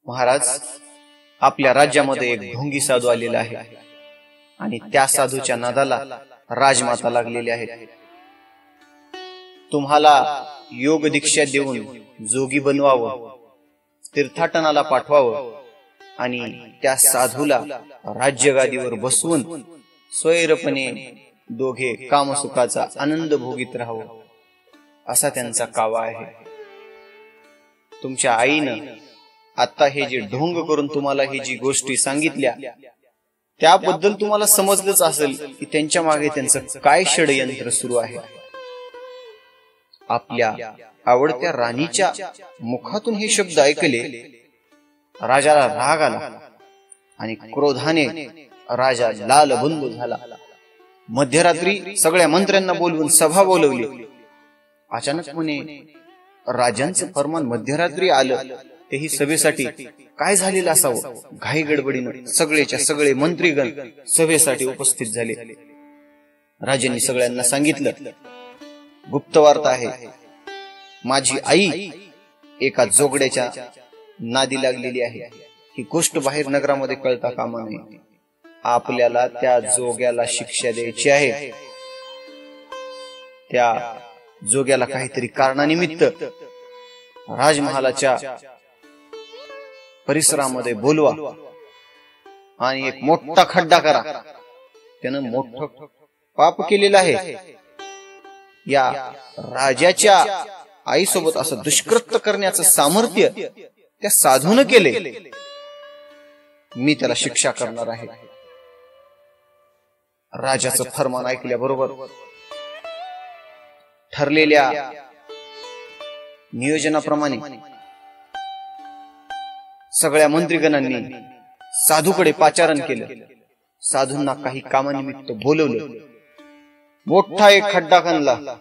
महाराज, आपल्या राज्यामध्ये एक ढोंगी साधू आलेला आहे आणि त्या साधूच्या नादाला राजमाता लागलेली आहे. तुम्हाला योग दीक्षा देऊन जोगी बनवावं, तीर्थाटनाला पाठवावं आणि त्या साधूला राज्यगादीवर बसवून स्वैरपणे दोघे कामसुखाचा आनंद भोगीत राहावं, असा त्यांचा कावा आहे. तुमच्या आईनं आता हे जे ढोंग करून तुम्हाला ही जी गोष्टी सांगितल्या त्याबद्दल तुम्हाला समजलंच असेल की त्यांच्या मागे त्यांचं काय षडयंत्र सुरू आहे. आपल्या आवडत्या राणीच्या मुखातून हे शब्द ऐकले, राजाला राग आला आणि क्रोधाने राजा लालबुंद झाला. मध्यरात्री सगळ्या मंत्र्यांना बोलवून सभा बोलवली. अचानकपणे राजांचं फरमान मध्यरात्री आलं, तेही सभेसाठी. काय झालेलं असावं? घाई गडबडीनं सगळेच्या सगळे मंत्रीगण सभेसाठी उपस्थित झाले. राजांनी सगळ्यांना सांगितलं, गुप्तवार्ता आहे, माझी आई एका जोगड्याच्या नादी लागलेली आहे. ही गोष्ट बाहेर नगरामध्ये कळता कामा नये. आपल्याला त्या जोग्याला शिक्षा द्यायची आहे. त्या जोग्याला काहीतरी कारणानिमित्त राजमहालाच्या परिसरामध्ये बोलवा आणि एक मोठा खड्डा करा. त्यानं मोठं पाप केलेलं आहे. या राजाच्या आईसोबत असं दुष्कृत्य करण्याचं सामर्थ्य त्या साधून केले. मी त्याला शिक्षा करणार आहे. राजाचं फरमान ऐकल्याबरोबर ठरलेल्या नियोजनाप्रमाणे सगळ्या मंत्रीगणांनी साधूकडे पाचारण केलं. साधूंना काही कामानिमित्त बोलवलं. मोठा एक खड्डा खणला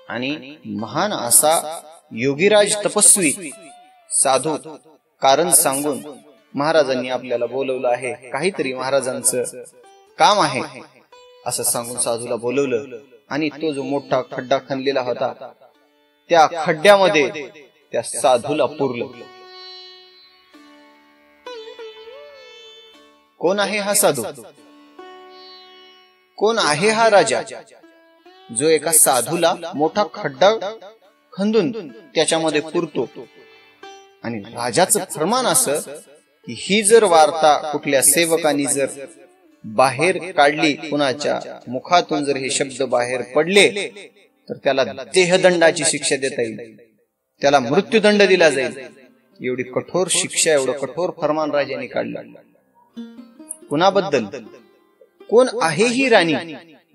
आणि महान असा योगीराज तपस्वी साधू कारण सांगून महाराजांनी आपल्याला बोलवलं आहे, काहीतरी महाराजांचं काम आहे असं सांगून साधूला बोलवलं. आणि तो जो मोठा खड्डा खणलेला होता त्या खड्ड्यामध्ये त्या साधूला पुरलं. कोण आहे हा साधू? कोण आहे हा राजा जो एका साधूला मोठा खड्डा खंदून त्याच्यामध्ये पुरतो? आणि राजाचं फरमान असं की ही जर वार्ता कुठल्या सेवकांनी जर बाहेर काढली, कुणाच्या मुखातून जर हे शब्द बाहेर पडले तर त्याला देहदंडाची शिक्षा देता येईल, त्याला मृत्यूदंड दिला जाईल. एवढी कठोर शिक्षा, एवढं कठोर फरमान राजाने काढलं. कुणाबद्दल? कोण आहे ही राणी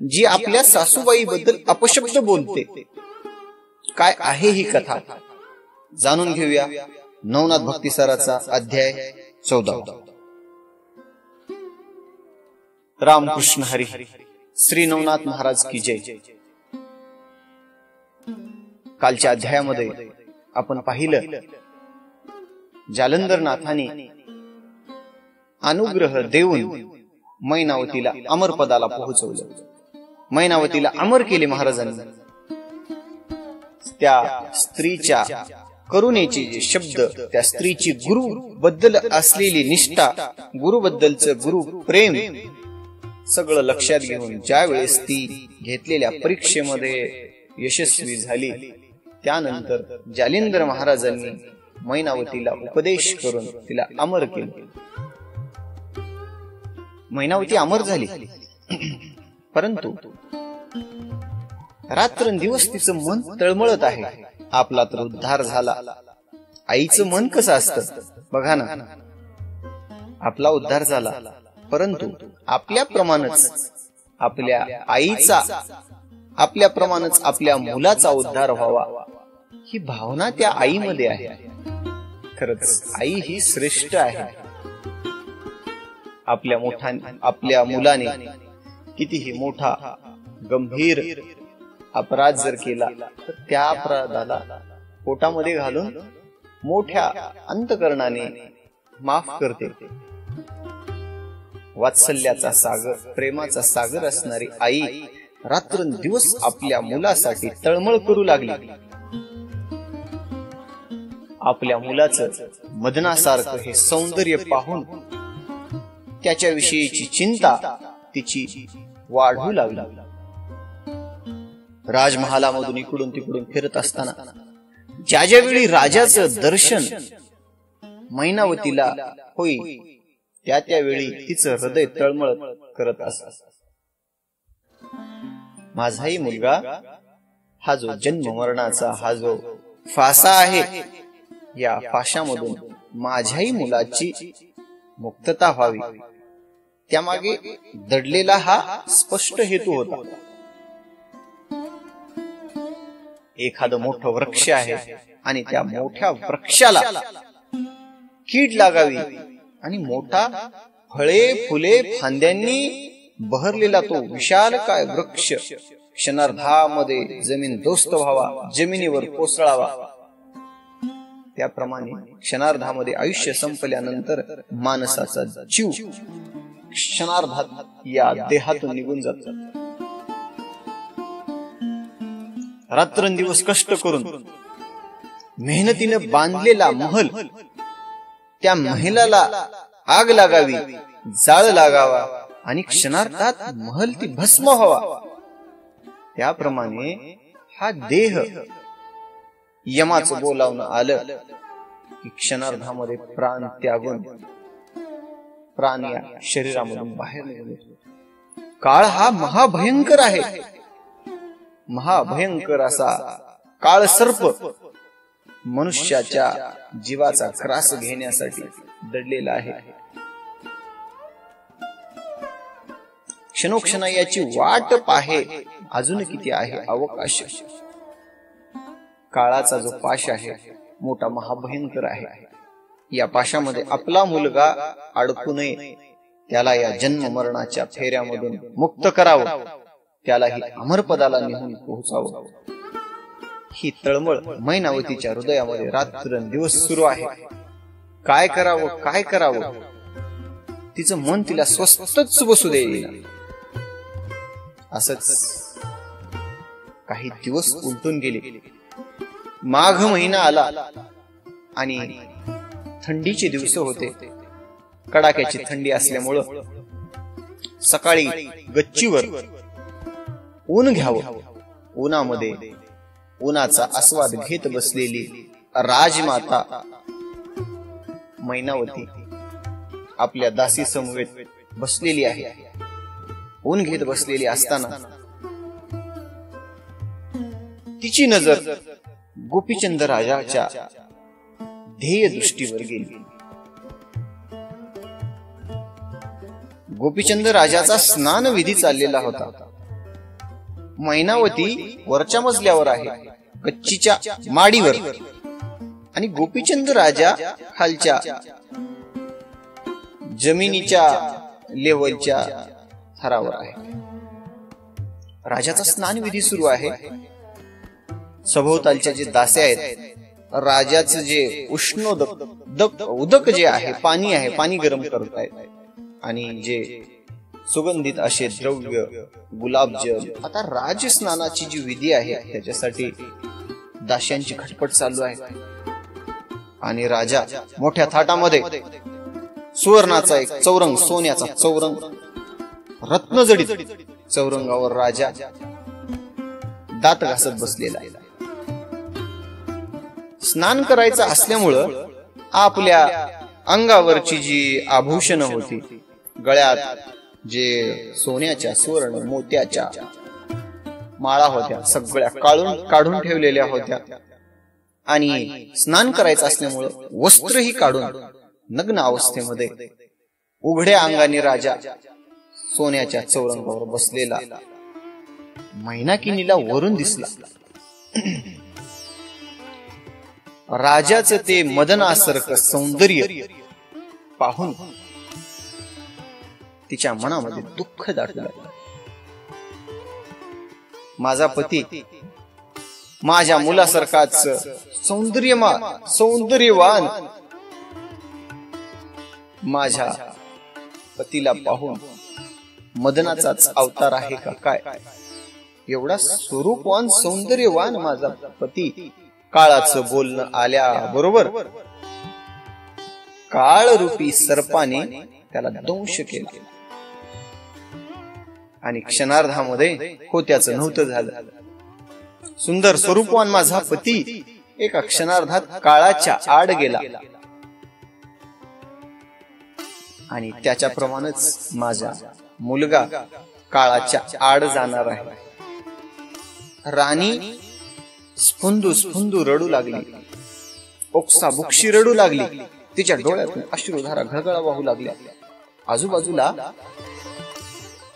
जी आपल्या सासूबाई बद्दल अपशब्द बोलते? काय आहे ही कथा? जाणून घेऊया नवनाथ भक्तिसाराचा अध्याय 14. रामकृष्ण हरी. श्री नवनाथ महाराज की जय. कालच्या अध्यायामध्ये आपण पाहिलं जालंधरनाथाने अनुग्रह देऊन मैनावतीला अमरपदाला पोहोचवलं. मैनावतीला अमर केले महाराजांनी. त्या स्त्रीच्या करुणेचे जे शब्द, त्या स्त्रीची गुरु बद्दल असलेली निष्ठा, गुरु बद्दलचं गुरु प्रेम सगळं लक्षात घेऊन ज्या वेळेस ती घेतलेल्या परीक्षेमध्ये यशस्वी झाली, त्यानंतर जालिंदर महाराजांनी मैनावतीला उपदेश करून तिला अमर केले. मैनावती अमर झाली, परंतु रात्रंदिवस तिचं मन तळमळत आहे. आपला तर उद्धार झाला, आईचं मन कसं असतं बघा ना. आपला उद्धार झाला, परंतु आपल्याप्रमाणेच आपल्या आईचा, आपल्याप्रमाणेच आपल्या मुलाचा उद्धार व्हावा ही भावना त्या आईमध्ये आहे. खरंच आई ही श्रेष्ठ आहे. आपल्या मुलाने कितीही मोठा गंभीर अपराध जर केला तर त्या अपराधाला पोटामध्ये घालून मोठ्या अंतकरणाने माफ करते. वात्सल्याचा सागर, प्रेमाचा सागर असणारी आई रात्रंदिवस आपल्या मुलासाठी तळमळ करू लागली. आपल्या मुलाचं मदनासारखं हे सौंदर्य पाहून त्याच्याविषयीची चिंता तिची वाढू लागली. राजमहालामधून इकडून तिकडून फिरत असताना ज्या ज्यावेळी राजाचं दर्शन मैनावतीला होई त्या त्यावेळी तिचं हृदय तळमळ करत असत. माझाही मुलगा हा जो जन्म मरणाचा हा जो फासा आहे, या फाशामधून माझ्याही मुलाची मुक्तता व्हावी, त्यामागे दडलेला हा स्पष्ट हेतू होता. एखादं मोठं वृक्ष आहे आणि त्या मोठ्या वृक्षाला कीड लागावी आणि मोठा फळे फुले फांद्यांनी बहरलेला तो विशाल काय वृक्ष क्षणार्धामध्ये जमीनदोस्त व्हावा, जमिनीवर कोसळावा, त्याप्रमाणे क्षणार्धामध्ये आयुष्य संपल्यानंतर माणसाचा जीव क्षणार्धात या देहातून निघून जातो. रात्रंदिवस कष्ट करून मेहनतीने बांधलेला महल, त्या महिलाला आग लागावी, जाळ लागावा आणि क्षणार्धात महल ती भस्म व्हावा, त्याप्रमाणे हा देह यमाचं बोलावणं आलं की क्षणार्धामध्ये प्राण त्यागून प्राण या शरीरामधून बाहेर निघून येतो. काळ हा महाभयंकर आहे. महाभयंकर असा काळ सर्प मनुष्याच्या जीवाचा ग्रास घेण्यासाठी दडलेला आहे. क्षणोक्षणा याची वाट पाहे अजून किती आहे अवकाश. काळाचा जो पाश आहे मोठा महाभयंकर आहे. या पाशामध्ये आपला मुलगा अडकू नये, त्याला या जन्म मरणाच्या फेऱ्यामधून मुक्त करावं, त्यालाही अमरपदाला नेऊन पोहोचावं. ही तळमळ मैनावतीच्या हृदयामध्ये रात्रंदिवस सुरू आहे. काय करावं काय करावं, तिचं मन तिला स्वस्तच बसू देईल. असंच काही दिवस उलटून गेले. माघ महिना आला आणि थंडीचे दिवस होते. कडाक्याची थंडी असल्यामुळं सकाळी गच्चीवर ऊन घ्यावं, उन्हामध्ये उन्हाचा आस्वाद घेत बसलेली राजमाता मैनावती आपल्या दासी समवेत बसलेली आहे. ऊन घेत बसलेली असताना तिची नजर गोपीचंद राजाच्या ध्येय दृष्टीवर गेली. गोपीचंद राजाचा स्नान विधी चाललेला होता. मैनावती वरच्या मजल्यावर आहे, गच्चीच्या माडीवर, आणि गोपीचंद राजा खालच्या जमिनीच्या लेवलच्या थरावर आहे. राजाचा स्नान विधी सुरू आहे. सभोवतालच्या जे दासे आहेत, राजाचं जे उष्णोदक उदक जे आहे, पाणी आहे, पाणी गरम करत आहेत, आणि जे सुगंधित असे द्रव्य गुलाबजल, आता राजस्नानाची जी विधी आहे त्याच्यासाठी दास्यांची खटपट चालू आहे. आणि राजा मोठ्या थाटामध्ये सुवर्णाचा एक चौरंग, सोन्याचा चौरंग, रत्नजडित चौरंगावर राजा दात घासत बसलेला आहे. स्नान करायचं असल्यामुळं आपल्या अंगावरची जी आभूषण होती, गळ्यात जे सोन्याच्या सुवर्ण मोत्याच्या माळा होत्या, सगळ्या काढून ठेवलेल्या होत्या. आणि स्नान करायचं असल्यामुळं वस्त्रही काढून नग्न अवस्थेमध्ये उघड्या अंगाने राजा सोन्याच्या चौरंगावर बसलेला मैनाकिनीला वरून दिसला. राजाचं ते मदनासारखं सौंदर्य पाहून तिच्या मनामध्ये दुःख दाटलं. माझा पती माझ्या मुलासारखाच सौंदर्यवान माझ्या पतीला पाहून मदनाचाच अवतार आहे का काय? एवढा स्वरूपवान सौंदर्यवान माझा पती काळाचं बोलणं आल्या बरोबर काळ रूपी सर्पाने त्याला दंश केला आणि क्षणार्धामध्ये होत्याचं नव्हतं झालं. सुंदर स्वरूपवान माझा पती एका क्षणार्धात काळाच्या आड गेला आणि त्याच्याप्रमाणेच माझा मुलगा काळाच्या आड जाणार आहे. राणी स्फुंदू स्फुंदू रडू लागली, ओक्सा बुक्शी रडू लागली. तिच्या डोळ्यातून अश्रुधारा घळघळा वाहू लागल्या. आजूबाजूला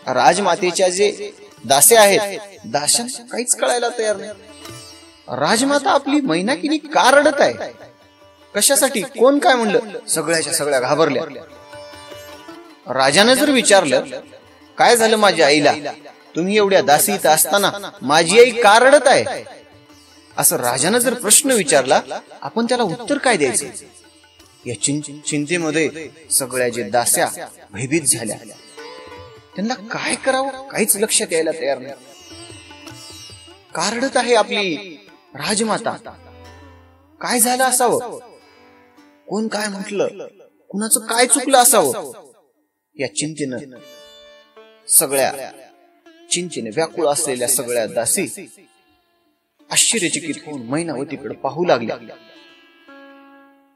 राजमातेच्या जे दासे आहेत, दाशांना काहीच कळायला तयार नाही. राजमाता आपली मैनाकिनी का रडत आहे, कशासाठी, कोण काय म्हणलं, सगळ्याच्या सगळ्या घाबरल्या. राजाने जर विचारलं काय झालं माझ्या आईला, तुम्ही एवढ्या दासीत असताना माझी आई का रडत आहे, असं राजाने जर प्रश्न विचारला, आपण त्याला उत्तर काय द्यायचं. या चिंतेमध्ये सगळ्या जे दास्या भयभीत झाल्या. त्यांना काय करावं काहीच लक्षात यायला तयार नाही. का रडत आहे आपली राजमाता, काय झालं असावं, कोण काय म्हटलं, कुणाचं काय चुकलं असावं, या चिंतेनं सगळ्या चिंतेने व्याकुळ असलेल्या सगळ्या दासी आश्चर्यचकित होऊन मैनावतीकडे पाहू लागल्या.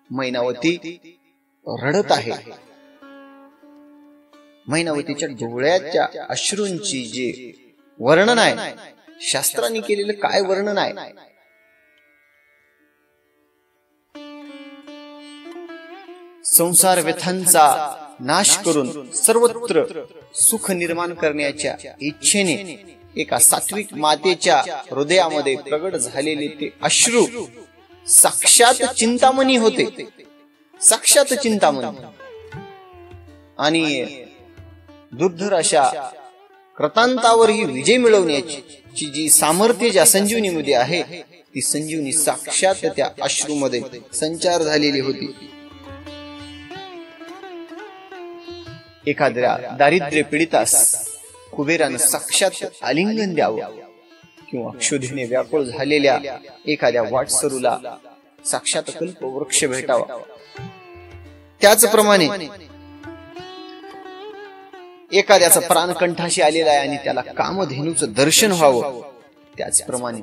मैनावती रडत आहे. मैनावतीच्या डोळ्याच्या अश्रूंची जे वर्णन आहे, शास्त्रांनी केलेलं काय वर्णन आहे. संसार व्यथांचा नाश करून सर्वत्र सुख निर्माण करण्याच्या इच्छेने एका सात्विक मातेच्या हृदयामध्ये प्रगट झालेले ते अश्रू साक्षात चिंतामणी होते, साक्षात चिंतामणी. आणि दुर्धर अशा कृतांतावर ही विजय मिळवण्याची जी सामर्थ्य ज्या संजीवनीमध्ये आहे, ती संजीवनी साक्षात त्या अश्रूमध्ये संचार झालेली होती. एखाद्या दारिद्र्य पीडितास कुबेरानं साक्षात आलिंगन द्यावं किंवा क्षुधेने व्याकुळ झालेल्या एखाद्या वाटसरूला साक्षात कल्पवृक्ष भेटावा. त्याचप्रमाणे एखाद्याचा प्राण कंठाशी आलेला आहे आणि त्याला कामधेनूचं दर्शन व्हावं, त्याचप्रमाणे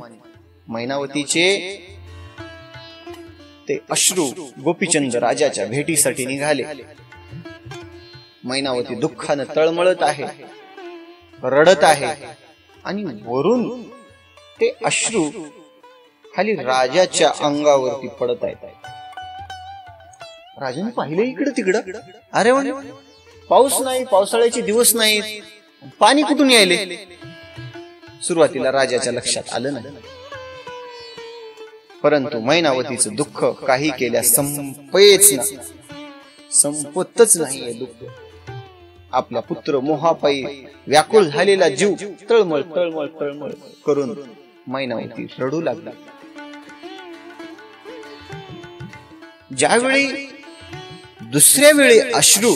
मैनावतीचे ते अश्रू गोपीचंद राजाच्या भेटीसाठी निघाले. मैनावती दुःखानं तळमळत आहे, रडत आहे आणि वरून ते अश्रू खाली राजाच्या अंगावरती पडत आहेत. राजाने पाहिलं इकडं तिकडं, अरे म्हणे पाऊस नाही, पावसाळ्याचे दिवस नाहीत, पाणी कुठून यायले. सुरुवातीला राजाच्या लक्षात आलं नाही, परंतु मैनावतीचं दुःख काही केल्या संपतच नाहीये दुःख. आपला पुत्र मोहापायी व्याकुळ झालेला जीव तळमळ तळमळ तळमळ करून मैनावती रडू लागला. ज्यावेळी दुसऱ्या वेळी अश्रू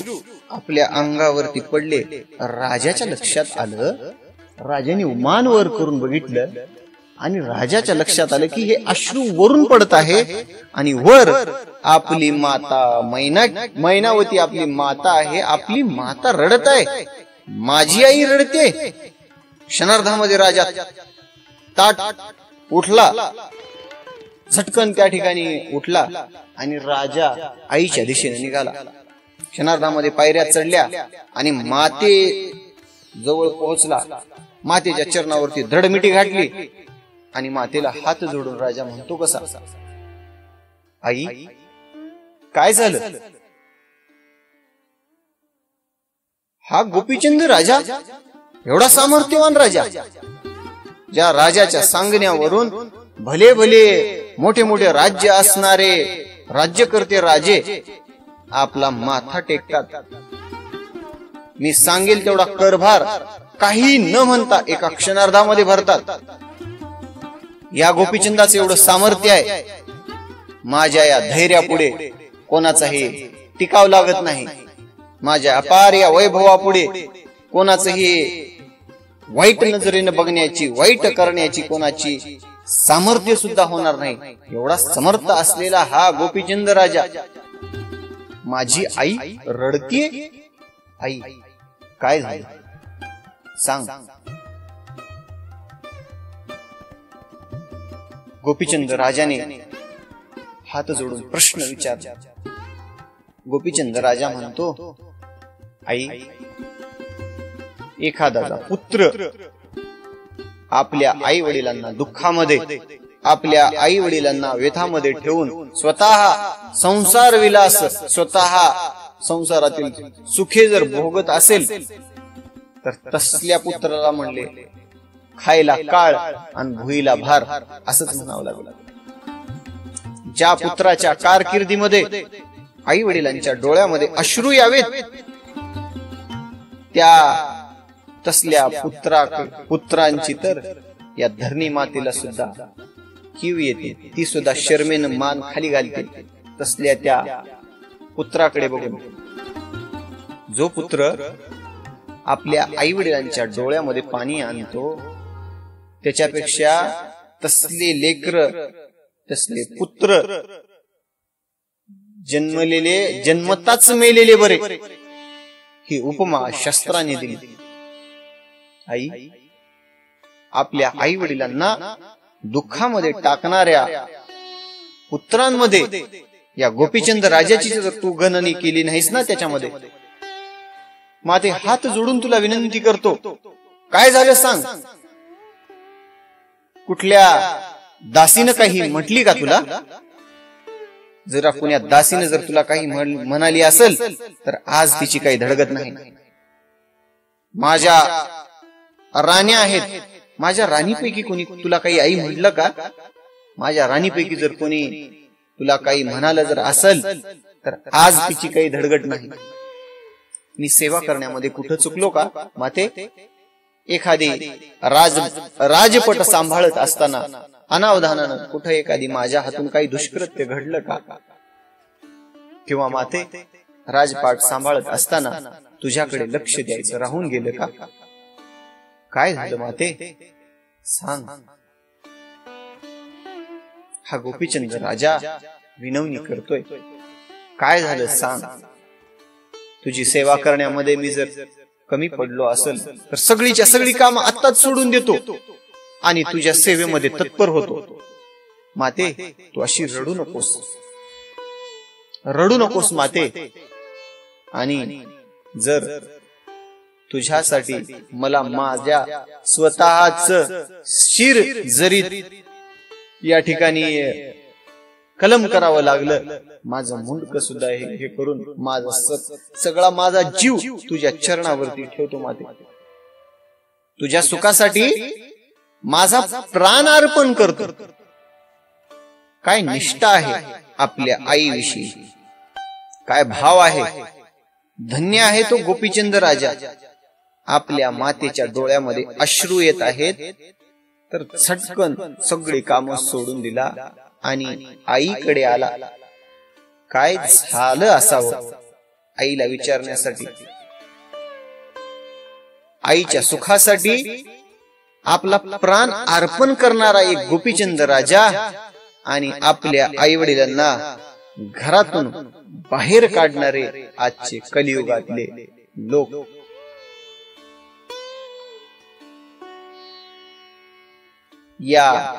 आपल्या अंगावरती पडले, राजाच्या लक्षात आलं. राजाने मान वर करून बघितलं आणि राजाच्या लक्षात आलं की हे अश्रू वरून पडत आहे आणि वर आपली माता मैनावती आपली माता आहे, आपली माता रडत आहे, माझी आई रडते. क्षणार्धामध्ये राजा ताट उठला, झटकन त्या ठिकाणी उठला आणि राजा आईच्या दिशेने निघाला. क्षणार्धामध्ये पायऱ्या चढल्या आणि माते जवळ पोहोचला. मातेच्या चरणावरती धडमिटी घातली आणि मातेला हात जोडून राजा म्हणतो कसा, आई काय झालं. हा गोपीचंद राजा, एवढा सामर्थ्यवान राजा, ज्या राजाच्या सांगण्यावरून भले भले मोठे मोठे राज्य असणारे राज्यकर्ते राजे आपला माथा टेकतात. मी सांगेल तेवढा करभार काही न म्हणता एका क्षणार्धामध्ये भरतात. या गोपीचंदाचं एवढं सामर्थ्य आहे, माझ्या या धैर्यापुढे कोणाचाही टिकाव लागत नाही. माझ्या अपार या वैभवापुढे कोणाचंही वाईट नजरेने बघण्याची, वाईट करण्याची कोणाची सामर्थ्य सुद्धा होणार नाही एवढा समर्थ असलेला हा गोपीचंद राजा माझी आई रडतीये. आई काय झालं सांग. गोपीचंद राजाने हात जोडून प्रश्न विचारला. गोपीचंद राजा म्हणतो, आई, एखादा पुत्र आपल्या आई वडिलांना दुःखामध्ये, आपल्या आई वडिलांना व्यथामध्ये ठेवून स्वतः संसार विलास, स्वतः संसारातील सुखे जर भोगत असेल तर तसल्या पुत्राला म्हणले खायला काळ आणि भुईला भार असंच म्हणावं लागलं. ज्या पुत्राच्या कारकिर्दीमध्ये आई वडिलांच्या डोळ्यामध्ये अश्रू यावेत त्या तसल्या पुत्रांची तर या धरणी मातेला सुद्धा कीव येते, ती सुद्धा शर्मेनं मान खाली घालते. तसल्या त्या पुत्राकडे बघून जो पुत्र आपल्या आई वडिलांच्या डोळ्यामध्ये पाणी आणतो त्याच्यापेक्षा तसले लेकर, तसले पुत्र जन्मलेले जन्मताच मेलेले बरे, ही उपमा शास्त्राने दिली. आई, आपल्या आई वडिलांना दुःखामध्ये टाकणाऱ्या पुत्रांमध्ये या गोपीचंद राजाची जर तू गणनी केली नाहीस ना त्याच्यामध्ये, माते हात जोडून तुला विनंती करतो, काय झालं सांग. कुठल्या दासीनं काही म्हटली का तुला? जरा कुण्या दासीनं जर तुला काही म्हणाली असेल तर आज तिची काही धडगत नाही. माझ्या राण्या आहेत, माझ्या राणीपैकी कोणी तुला काही आई म्हटलं का? माझ्या राणीपैकी जर कोणी तुला काही म्हणालं जर असेल तर आज तिची काही धडगट नाही. मी सेवा करण्यामध्ये कुठं चुकलो का माते? एखादी राजपट सांभाळत असताना अनावधानानं कुठं एखादी माझ्या हातून काही दुष्कृत्य घडलं का? किंवा माते, राजपाट सांभाळत असताना तुझ्याकडे लक्ष द्यायचं राहून गेलं का? काय झालं माते सांग. हा गोपीचंद राजा विनवणी करतोय, काय झालं सांग. तुझी सेवा करण्यामध्ये मी जर कमी पडलो असेल तर सगळीच्या सगळी कामं आत्ताच सोडून देतो आणि तुझ्या सेवेमध्ये तत्पर होतो. माते, तू अशी रडू नकोस, रडू नकोस माते. आणि जर तुझ्यासाठी मला माझ्या स्वतःच शिर जरी या ठिकाणी कलम करावं लागलं, माझं मुंडक सुद्धा हे करून माझा सगळा माझा जीव तुझ्या चरणावरती ठेवतो माते. तुझ्या सुखासाठी माझा प्राण अर्पण करतो. काय निष्ठा आहे आपल्या आईविषयी, काय भाव आहे. धन्य आहे तो गोपीचंद राजा. आपल्या मातेच्या डोळ्यामध्ये अश्रू येत आहेत तर झटकन सगळी कामं सोडून दिला आणि आईकडे आला. काय झालं असावं आईला विचारण्यासाठी. आईच्या सुखासाठी आपला प्राण अर्पण करणारा एक गोपीचंद राजा आणि आपल्या आई वडिलांना घरातून बाहेर काढणारे आजचे कलियुगातले लोक. या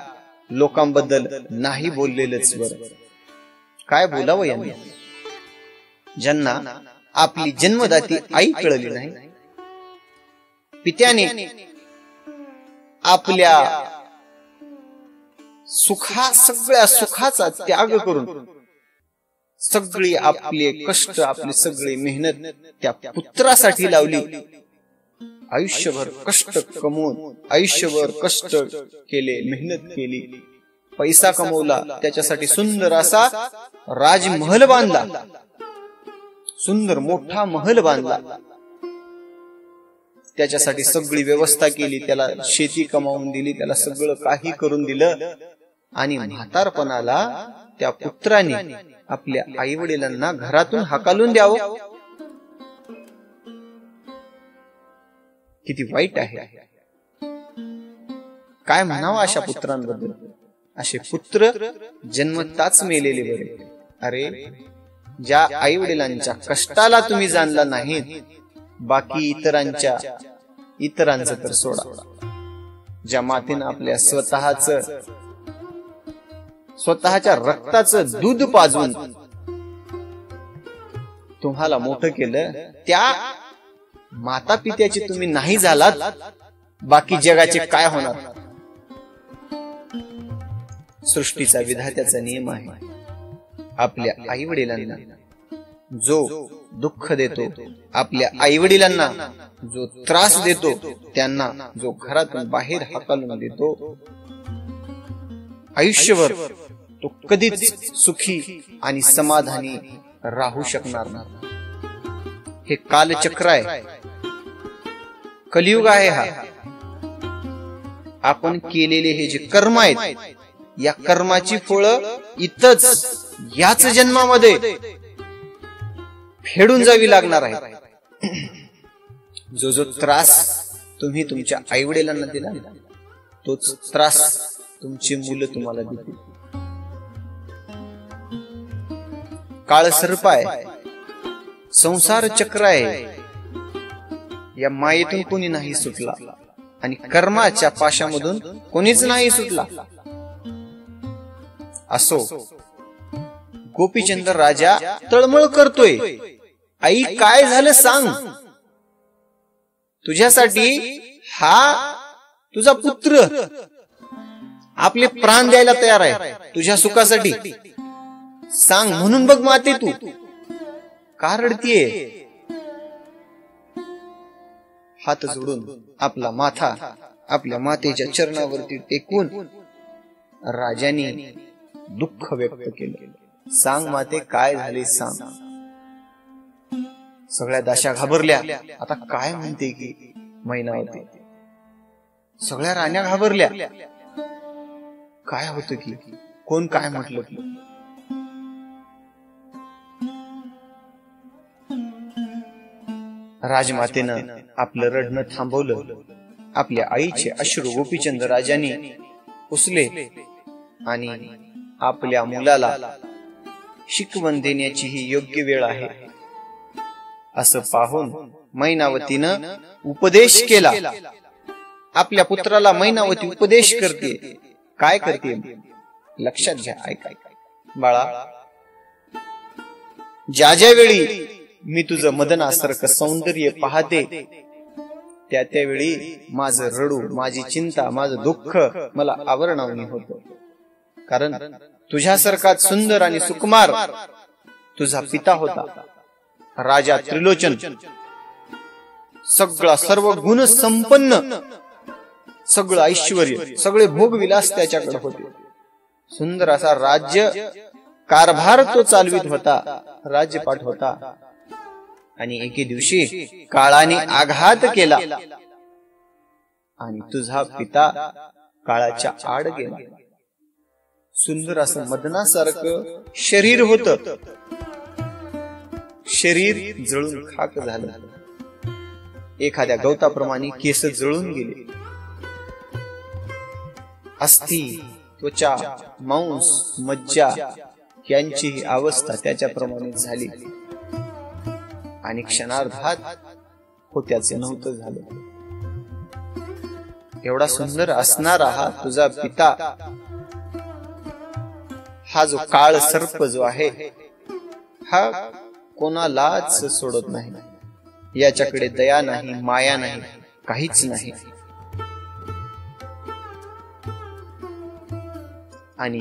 लोकांबद्दल नाही बोललेलंच बरं. काय बोलावं यांनी, ज्यांना आपली जन्मदाती आई कळली नाही. पित्याने आपल्या सगळ्या सुखाचा त्याग करून सगळी आपले कष्ट, आपली सगळी मेहनत त्या पुत्रासाठी लावली. आयुष्यभर कष्ट कमवून, आयुष्यभर कष्ट केले, मेहनत केली, पैसा कमवला, त्याच्यासाठी सुंदर असा राजमहल बांधला, सुंदर मोठा महल बांधला, त्याच्यासाठी सगळी व्यवस्था केली, त्याला शेती कमावून दिली, त्याला सगळं काही करून दिलं. आणि म्हातारपणाला त्या पुत्राने आपल्या आई वडिलांना घरातून हाकालून द्यावं. किती वाईट आहे. काय म्हणावं अशा पुत्रांबद्दल. असे पुत्र जन्मताच मेलेले बरे. अरे, ज्या आई वडिलांच्या कष्टाला तुम्ही जाणला नाहीत, बाकी इतरांचं तर सोडा. ज्या मातेनं आपल्या स्वतःच्या रक्ताचं दूध पाजून तुम्हाला मोठं केलं, त्या माता पित्याचे तुम्ही नाही झालात, बाकी जगाचे काय होणार? सृष्टीचा विधात्याचा नियम आहे. आपल्या आई वडिलांना जो दुःख देतो, आपल्या आई वडिलांना जो त्रास देतो, त्यांना जो घरातून बाहेर हाकलून देतो, आयुष्यभर तो कधीच सुखी आणि समाधानी राहू शकणार नाही. हे कालचक्र आहे, कलियुग आहे. हा आपण केलेले हे जे कर्म आहेत, या कर्माची फळं इथंच याच जन्मामध्ये फेडून जावी लागणार आहे. जो त्रास तुम्ही तुमच्या आई वडिलांना दिला, तोच त्रास तुमची मुलं तुम्हाला देतील. काळ सर्प आहे, संसार चक्र आहे. या मायेतून कोणी नाही सुटला आणि कर्माच्या पाशामधून कोणीच नाही सुटला. असो, गोपीचंद राजा तळमळ करतोय, आई काय झालं सांग. तुझ्यासाठी हा तुझा पुत्र आपले प्राण द्यायला तयार आहे, तुझ्या सुखासाठी. सांग म्हणून बघ माते, तू का रडतीये? हात जोडून आपला माथा आपल्या मातेच्या चरणावरती टेकून राजाने दुःख व्यक्त केलं. सांग माते, काय झाले सांग. सगळ्या दाशा घाबरल्या. आता काय म्हणते की मैनावती? सगळ्या राण्या घाबरल्या. काय होतं की, कोण काय म्हटलं की? राजमातेनं आपलं रडणं थांबवलं. आपल्या आईचे अश्रू गोपीचंद राजाने पुसले आणि आपल्या मुलाला शिकवण देण्याची ही योग्य वेळ आहे असं पाहून मैनावतीनं उपदेश केला. आपल्या पुत्राला मैनावती उपदेश करते. काय करते लक्षात घ्या, ऐका. बाळा, ज्या वेळी मी तुझं मदनासारखं सौंदर्य पाहते, त्यावेळी माझं रडू, माझी चिंता, माझं दुःख मला आवरणावनी होतं. कारण तुझ्यासारखा सुंदर आणि सुकुमार तुझा पिता होता, राजा त्रिलोचन. सगळा सर्व गुण संपन्न, सगळं ऐश्वर, सगळे भोगविलास त्याच्याकडे होते. सुंदर असा राज्य कारभार तो चालवित होता, राज्यपाठ होता. आणि एके दिवशी काळाने आघात केला आणि तुझा पिता काळाच्या आड गेला. सुंदर असं मदनासारखं शरीर होत, शरीर जळून खाक झालं. एखाद्या गवताप्रमाणे केस जळून गेले. अस्थि, त्वचा, मांस, मज्जा यांची ही अवस्था त्याच्याप्रमाणे झाली आणि क्षणार्धात होत्याचे नव्हतं झालं. एवढा सुंदर असणारा हा तुझा पिता, हा जो काळ सर्प जो आहे, हा कोणालाच सोडत नाही. याच्याकडे दया नाही, माया नाही, काहीच नाही. आणि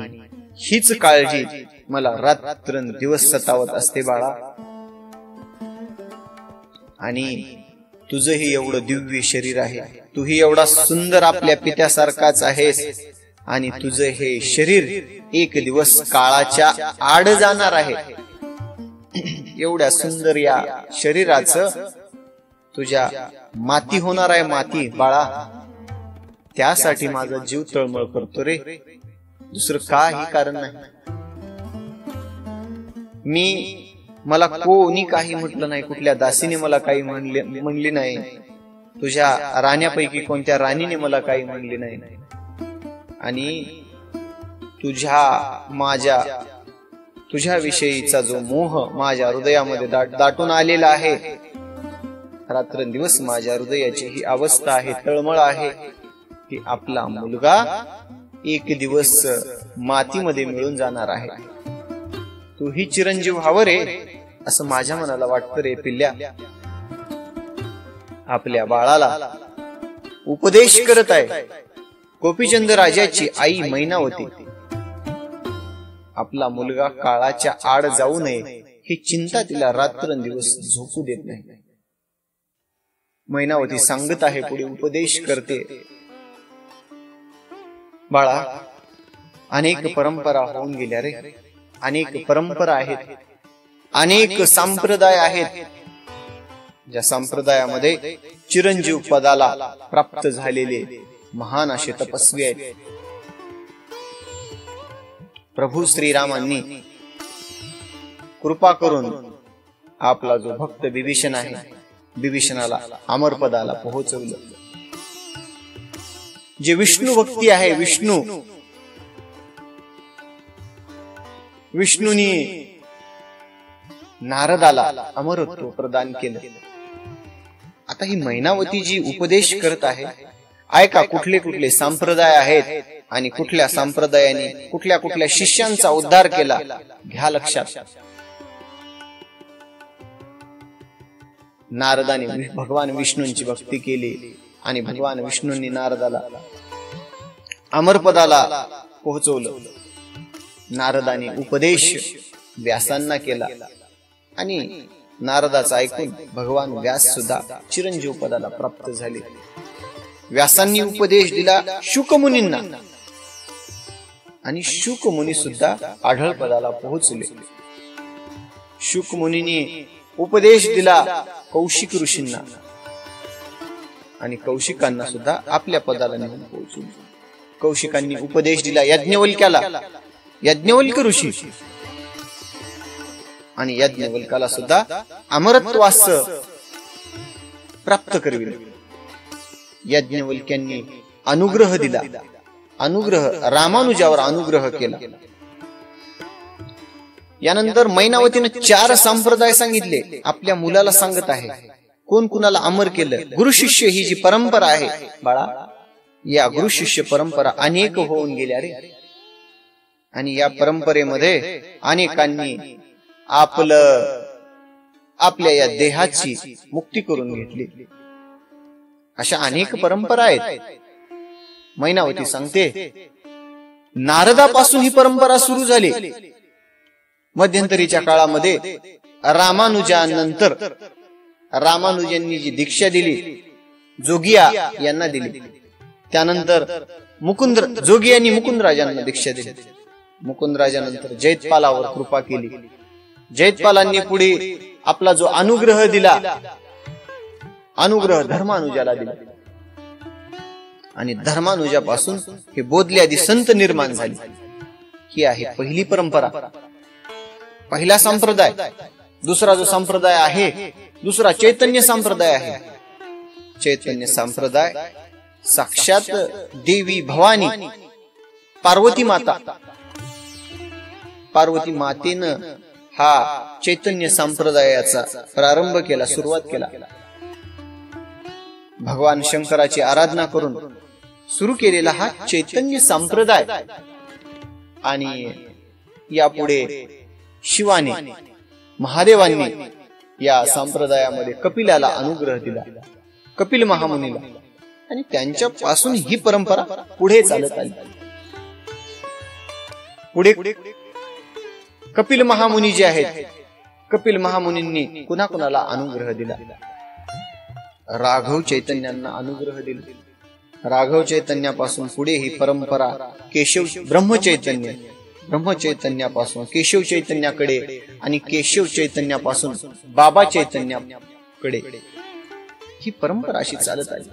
हीच काळजी मला रात्रंदिवस सतावत असते बाळा. आणि तुझंही एवढं दिव्य शरीर आहे, तूही एवढा सुंदर आपल्या पित्यासारखाच आहेस. आणि तुझं हे शरीर एक दिवस काळाच्या आड जाणार आहे. एवढ्या सुंदर या शरीराचं तुझ्या माती होणार आहे, माती बाळा. त्यासाठी माझा जीव तळमळ करतो रे, दुसरं काही कारण नाही. मला कोणी काही म्हटलं नाही, कुठल्या दासीने मला काही म्हणली नाही, तुझ्या राण्यापैकी कोणत्या राणीने मला काही म्हणले नाही. आणि तुझ्याविषयीचा जो मोह माझ्या हृदयामध्ये दाटून आलेला आहे, रात्रंदिवस माझ्या हृदयाची ही अवस्था आहे, तळमळ आहे की आपला मुलगा एक दिवस मातीमध्ये मिळून जाणार आहे. तू ही चिरंजीव व्हावं रे, असं माझ्या मनाला वाटतं रे पिल्ल्या. आपल्या बाळाला उपदेश करत आहे गोपीचंद राजाची आई मैनावती. आपला मुलगा काळाच्या आड जाऊ नये ही चिंता तिला रात्रंदिवस झोपू देत नाही. मैनावती सांगत आहे, पुढे उपदेश करते, बाळा, अनेक परंपरा होऊन गेल्या रे. अनेक परंपरा आहेत, अनेक संप्रदाय आहेत. ज्या संप्रदायामध्ये चिरंजीव पदाला प्राप्त झालेले महान असे तपस्वी आहेत. प्रभू श्रीरामांनी कृपा करून आपला जो भक्त विभीषण आहे, विभीषणाला अमरपदाला पोहोचवलं. जे विष्णू भक्ती आहे, विष्णूनी नारदाला अमरत्व प्रदान केलं. आता ही मैनावती जी उपदेश करत आहे, ऐका कुठले कुठले संप्रदाय आहेत आणि कुठल्या संप्रदायाने कुठल्या कुठल्या शिष्यांचा उद्धार केला, घ्या लक्षात. नारदाने भगवान विष्णूंची भक्ती केली आणि भगवान विष्णूंनी नारदाला अमरपदाला पोहोचवलं. नारदाने उपदेश व्यासांना केला आणि नारदाचा ऐकून भगवान व्यास सुद्धा चिरंजीव पदाला प्राप्त झाले. व्यासांनी उपदेश दिला शुकमुनींना आणि शुकमुनी सुद्धा आढळ पदाला पोहोचले. शुकमुनींनी उपदेश दिला कौशिक ऋषींना आणि कौशिकांना सुद्धा आपल्या पदाला नेऊन पोहोचले. कौशिकांनी उपदेश दिला याज्ञवल्क्याला, याज्ञवल्क्य ऋषी, आणि याज्ञवल्क्याला सुद्धा अमरत्वास प्राप्त करविले. याज्ञवल्क्यांनी अनुग्रह दिला, रामानुजावर अनुग्रह केला. यानंतर मैनावतीने 4 संप्रदाय सांगितले. आपल्या मुलाला सांगत आहे कोण कुणाला अमर केलं. गुरु शिष्य ही जी परंपरा आहे बाळा, या गुरु शिष्य परंपरा अनेक होऊन गेल्या रे. आणि या परंपरेमध्ये अनेकांनी आपल्या या देहाची मुक्ती करून घेतली. अशा अनेक परंपरा आहेत. मैनावती सांगते, नारदापासून ही परंपरा सुरू झाली. मध्यंतरीच्या काळामध्ये रामानुजानंतर रामानुजांनी जी दीक्षा दिली, जोगिया यांना दिली. त्यानंतर जोगियांनी मुकुंदराजांना दीक्षा दिली. मुकुंदराजानंतर जयत्पालावर कृपा केली. जयत्पालांनी पुढे आपला जो अनुग्रह दिला, अनुग्रह धर्मानुजाला दिला आणि धर्मानुजापासून हे बोधल्यादी संत निर्माण झाले. ही आहे पहिली परंपरा, पहिला संप्रदाय. दुसरा जो संप्रदाय आहे, दुसरा चैतन्य संप्रदाय आहे. चैतन्य संप्रदाय साक्षात देवी भवानी पार्वती मातेनं हा चैतन्य संप्रदायाचा प्रारंभ केला, सुरुवात केला. भगवान शंकराची आराधना करून सुरू केलेला हा चैतन्य संप्रदाय. आणि यापुढे शिवाने, महादेवांनी या संप्रदायामध्ये कपिलाला अनुग्रह दिला, कपिल महामुनीला, आणि त्यांच्यापासून ही परंपरा पुढे चालत आली. पुढे कपिल महामुनी जे आहेत, कपिल महामुनींनी कुणाकुणाला अनुग्रह दिला. राघव चैतन्यांना अनुग्रह दिला. राघव चैतन्यापासून पुढे ही परंपरा केशव ब्रह्मचैतन्यापासून केशव चैतन्याकडे आणि केशव चैतन्यापासून बाबा चैतन्याकडे ही परंपरा अशी चालत आली.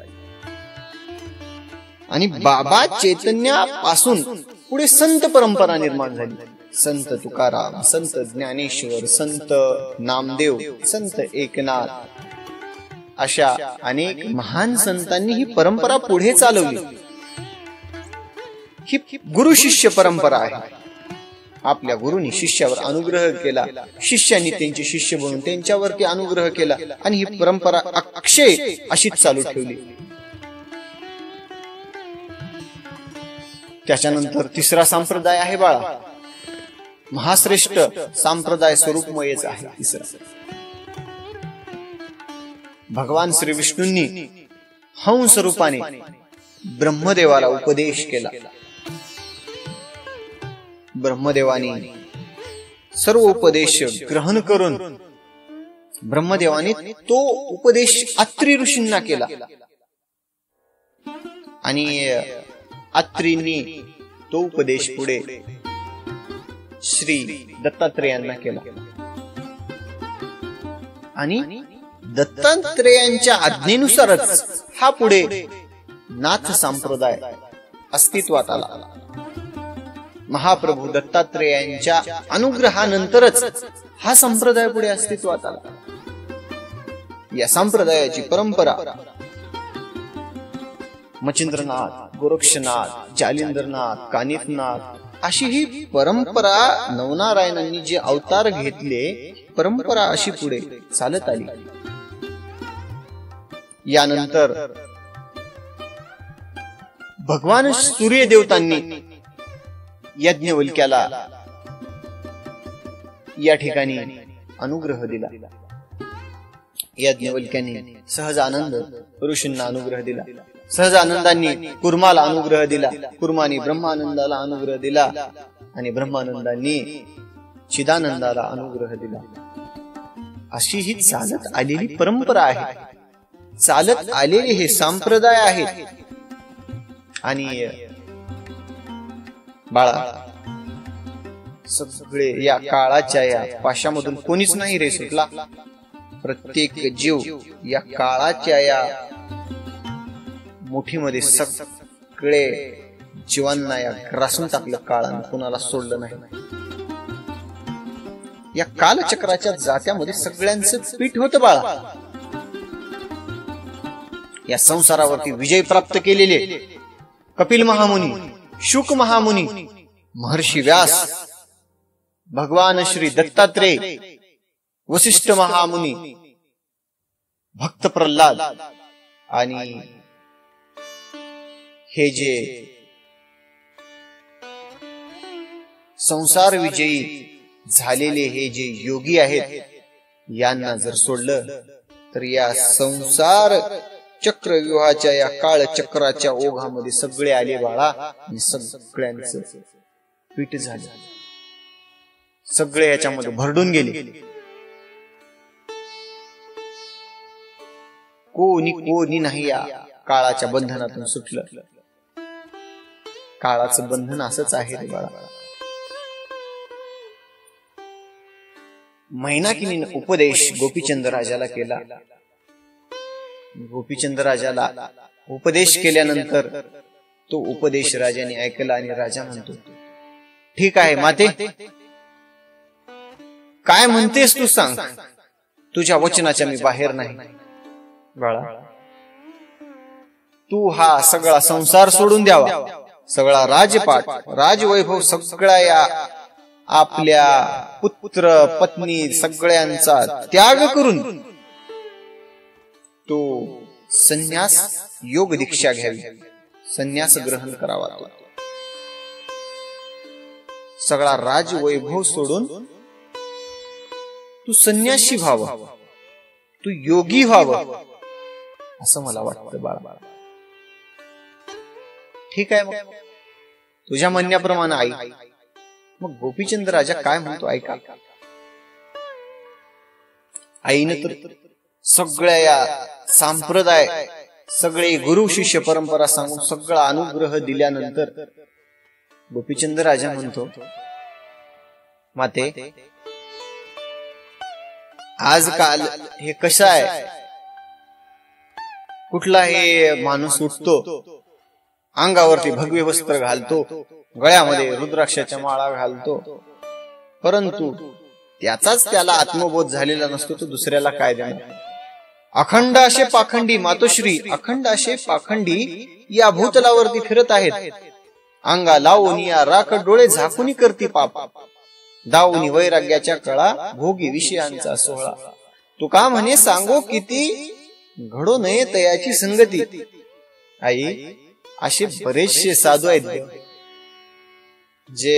आणि बाबा चैतन्यापासून पुढे संत परंपरा निर्माण झाली. संत तुकाराम, संत ज्ञानेश्वर, संत नामदेव, संत एकनाथ, अशा अनेक महान संतांनी ही परंपरा पुढे चालवली. ही गुरु शिष्य परंपरा आहे. आपल्या गुरुनी शिष्यावर अनुग्रह केला, शिष्यानी त्यांचे शिष्य बनून त्यांच्यावरती अनुग्रह केला आणि ही परंपरा अक्षय अशीच चालू ठेवली. त्याच्यानंतर तिसरा संप्रदाय आहे बाळा, महाश्रेष्ठ संप्रदाय स्वरूपमयच आहे तिसरा. भगवान श्री विष्णूंनी हंस रूपाने ब्रह्मदेवाला उपदेश केला. ब्रह्मदेवानी सर्व उपदेश ग्रहण करून ब्रह्मदेवाने तो उपदेश अत्री ऋषींना केला आणि अत्रींनी तो उपदेश पुढे श्री दत्तात्रेयांना केला आणि दत्तात्रेयांच्या आज्ञेनुसारच हा पुढे नाथ संप्रदाय अस्तित्वात आला. महाप्रभू दत्तात्रेयांच्या अनुग्रहानंतरच हा संप्रदाय पुढे अस्तित्वात आला. या संप्रदायाची परंपरा मच्छिंद्रनाथ, गोरक्षनाथ, जालिंदरनाथ, कानिफनाथ अशी ही परंपरा नवनारायणांनी जे अवतार घेतले परंपरा अशी पुढे चालत आली. यानंतर भगवान सूर्यदेवतांनी यज्ञवल्क्याला या ठिकाणी अनुग्रह दिला. यज्ञवल्क्याने सहजानंद ऋषींना अनुग्रह दिला. सहजानंदांनी कुर्माला अनुग्रह दिला. कुर्मानी ब्रह्मानंदाला अनुग्रह दिला आणि ब्रह्मानंदांनी चिदानंदाला अनुग्रह दिला. अशी ही चालत आलेली परंपरा आहे, चालत आलेले हे संप्रदाय आहेत. आणि बाळा, सगळे या काळाच्या या पाशामधून कोणीच नाही रे सुटला. प्रत्येक जीव या काळाच्या या मुठीमध्ये सगळे जीवांना या ग्रासून टाकलं काळानं, कोणाला सोडलं नाही. या कालचक्राच्या जात्यामध्ये सगळ्यांचं पीठ होतं बाळा. या संसारावरती विजय प्राप्त केलेले कपिल महामुनी, शुक महामुनी, महर्षी व्यास, भगवान श्री दत्तात्रेय, वशिष्ठ महामुनी, भक्त प्रल्हाद आणि हे जे संसार विजयी झालेले हे जे योगी आहेत यांना जर सोडलं तर या संसार चक्रव्यूहाच्या या काळ चक्राच्या ओघामध्ये सगळे आले बाळा आणि सगळ्यांचं पीठ झालं. सगळे याच्यामध्ये भरडून गेले. कोणी नाही या काळाच्या बंधनातून सुटलं. काळाचं बंधन असंच आहे रे बाळा. मैनाकिनीने उपदेश गोपीचंद राजाला केला. गोपीचंद राजाला उपदेश केल्यानंतर तो उपदेश राजाने ऐकला आणि राजा म्हणतो, ठीक आहे माते, काय म्हणतेस तू सांग, तुझ्या वचनाच्या मी बाहेर नाही. बाळा, तू हा सगळा संसार सोडून द्यावा, सगळा राजपाट राजवैभव सगळा या आपल्या पुत्र पत्नी सगळ्यांचा त्याग करून तो संन्यास योग दीक्षा घ्यावी, संन्यास ग्रहण करावा. सगळा राजवैभव सोडून तू संन्यासी व्हावं, तू योगी व्हावं असं मला वाटतं बाळा. ठीक आहे, मग तुझ्या म्हणण्याप्रमाणे आई. मग गोपीचंद राजा काय म्हणतो ऐका. आईने तर सगळ्या या संप्रदाय सगळे गुरु शिष्य परंपरा सांगून सगळा अनुग्रह दिल्यानंतर गोपीचंद राजा म्हणतो, माते, आजकाल हे कसं आहे, कुठला हे माणूस उठतो, अंगावरती भगवे वस्त्र घालतो, गळ्यामध्ये रुद्राक्षाच्या माळा घालतो, परंतु त्याचाच त्याला आत्मबोध झालेला नसतो, तो दुसऱ्याला काय देणार. अखंड असे पाखंडी मातोश्री, अखंड असे पाखंडी या भूतलावरती फिरत आहेत अंगा लावून या राख डोळे झाकुनी करती पाप, दावूनी वैराग्याच्या कळा भोगी विषयांचा सोहळा. तुका म्हणे सांगो किती घडो नये तयाची संगती. आई, असे बरेचसे साधू आहेत जे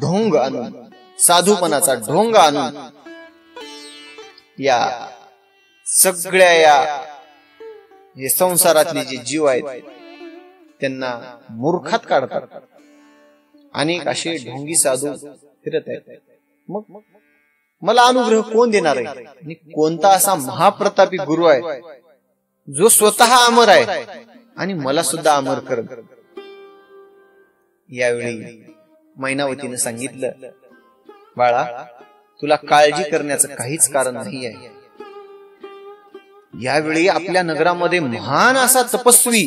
ढोंग आणून, साधूपणाचा ढोंग आणून या सगळ्या या संसारातले जे जीव आहेत त्यांना मूर्खात काढतात. अनेक असे ढोंगी साधू फिरत आहेत. मग मला अनुग्रह कोण देणार आहे? आणि कोणता असा महाप्रतापी गुरु आहे जो स्वतः अमर आहे आणि मला सुद्धा अमर करत? यावेळी मैनावतीने सांगितलं, बाळा, तुला काळजी करण्याचं काहीच कारण नाही आहे. यावेळी आपल्या नगरामध्ये महान असा तपस्वी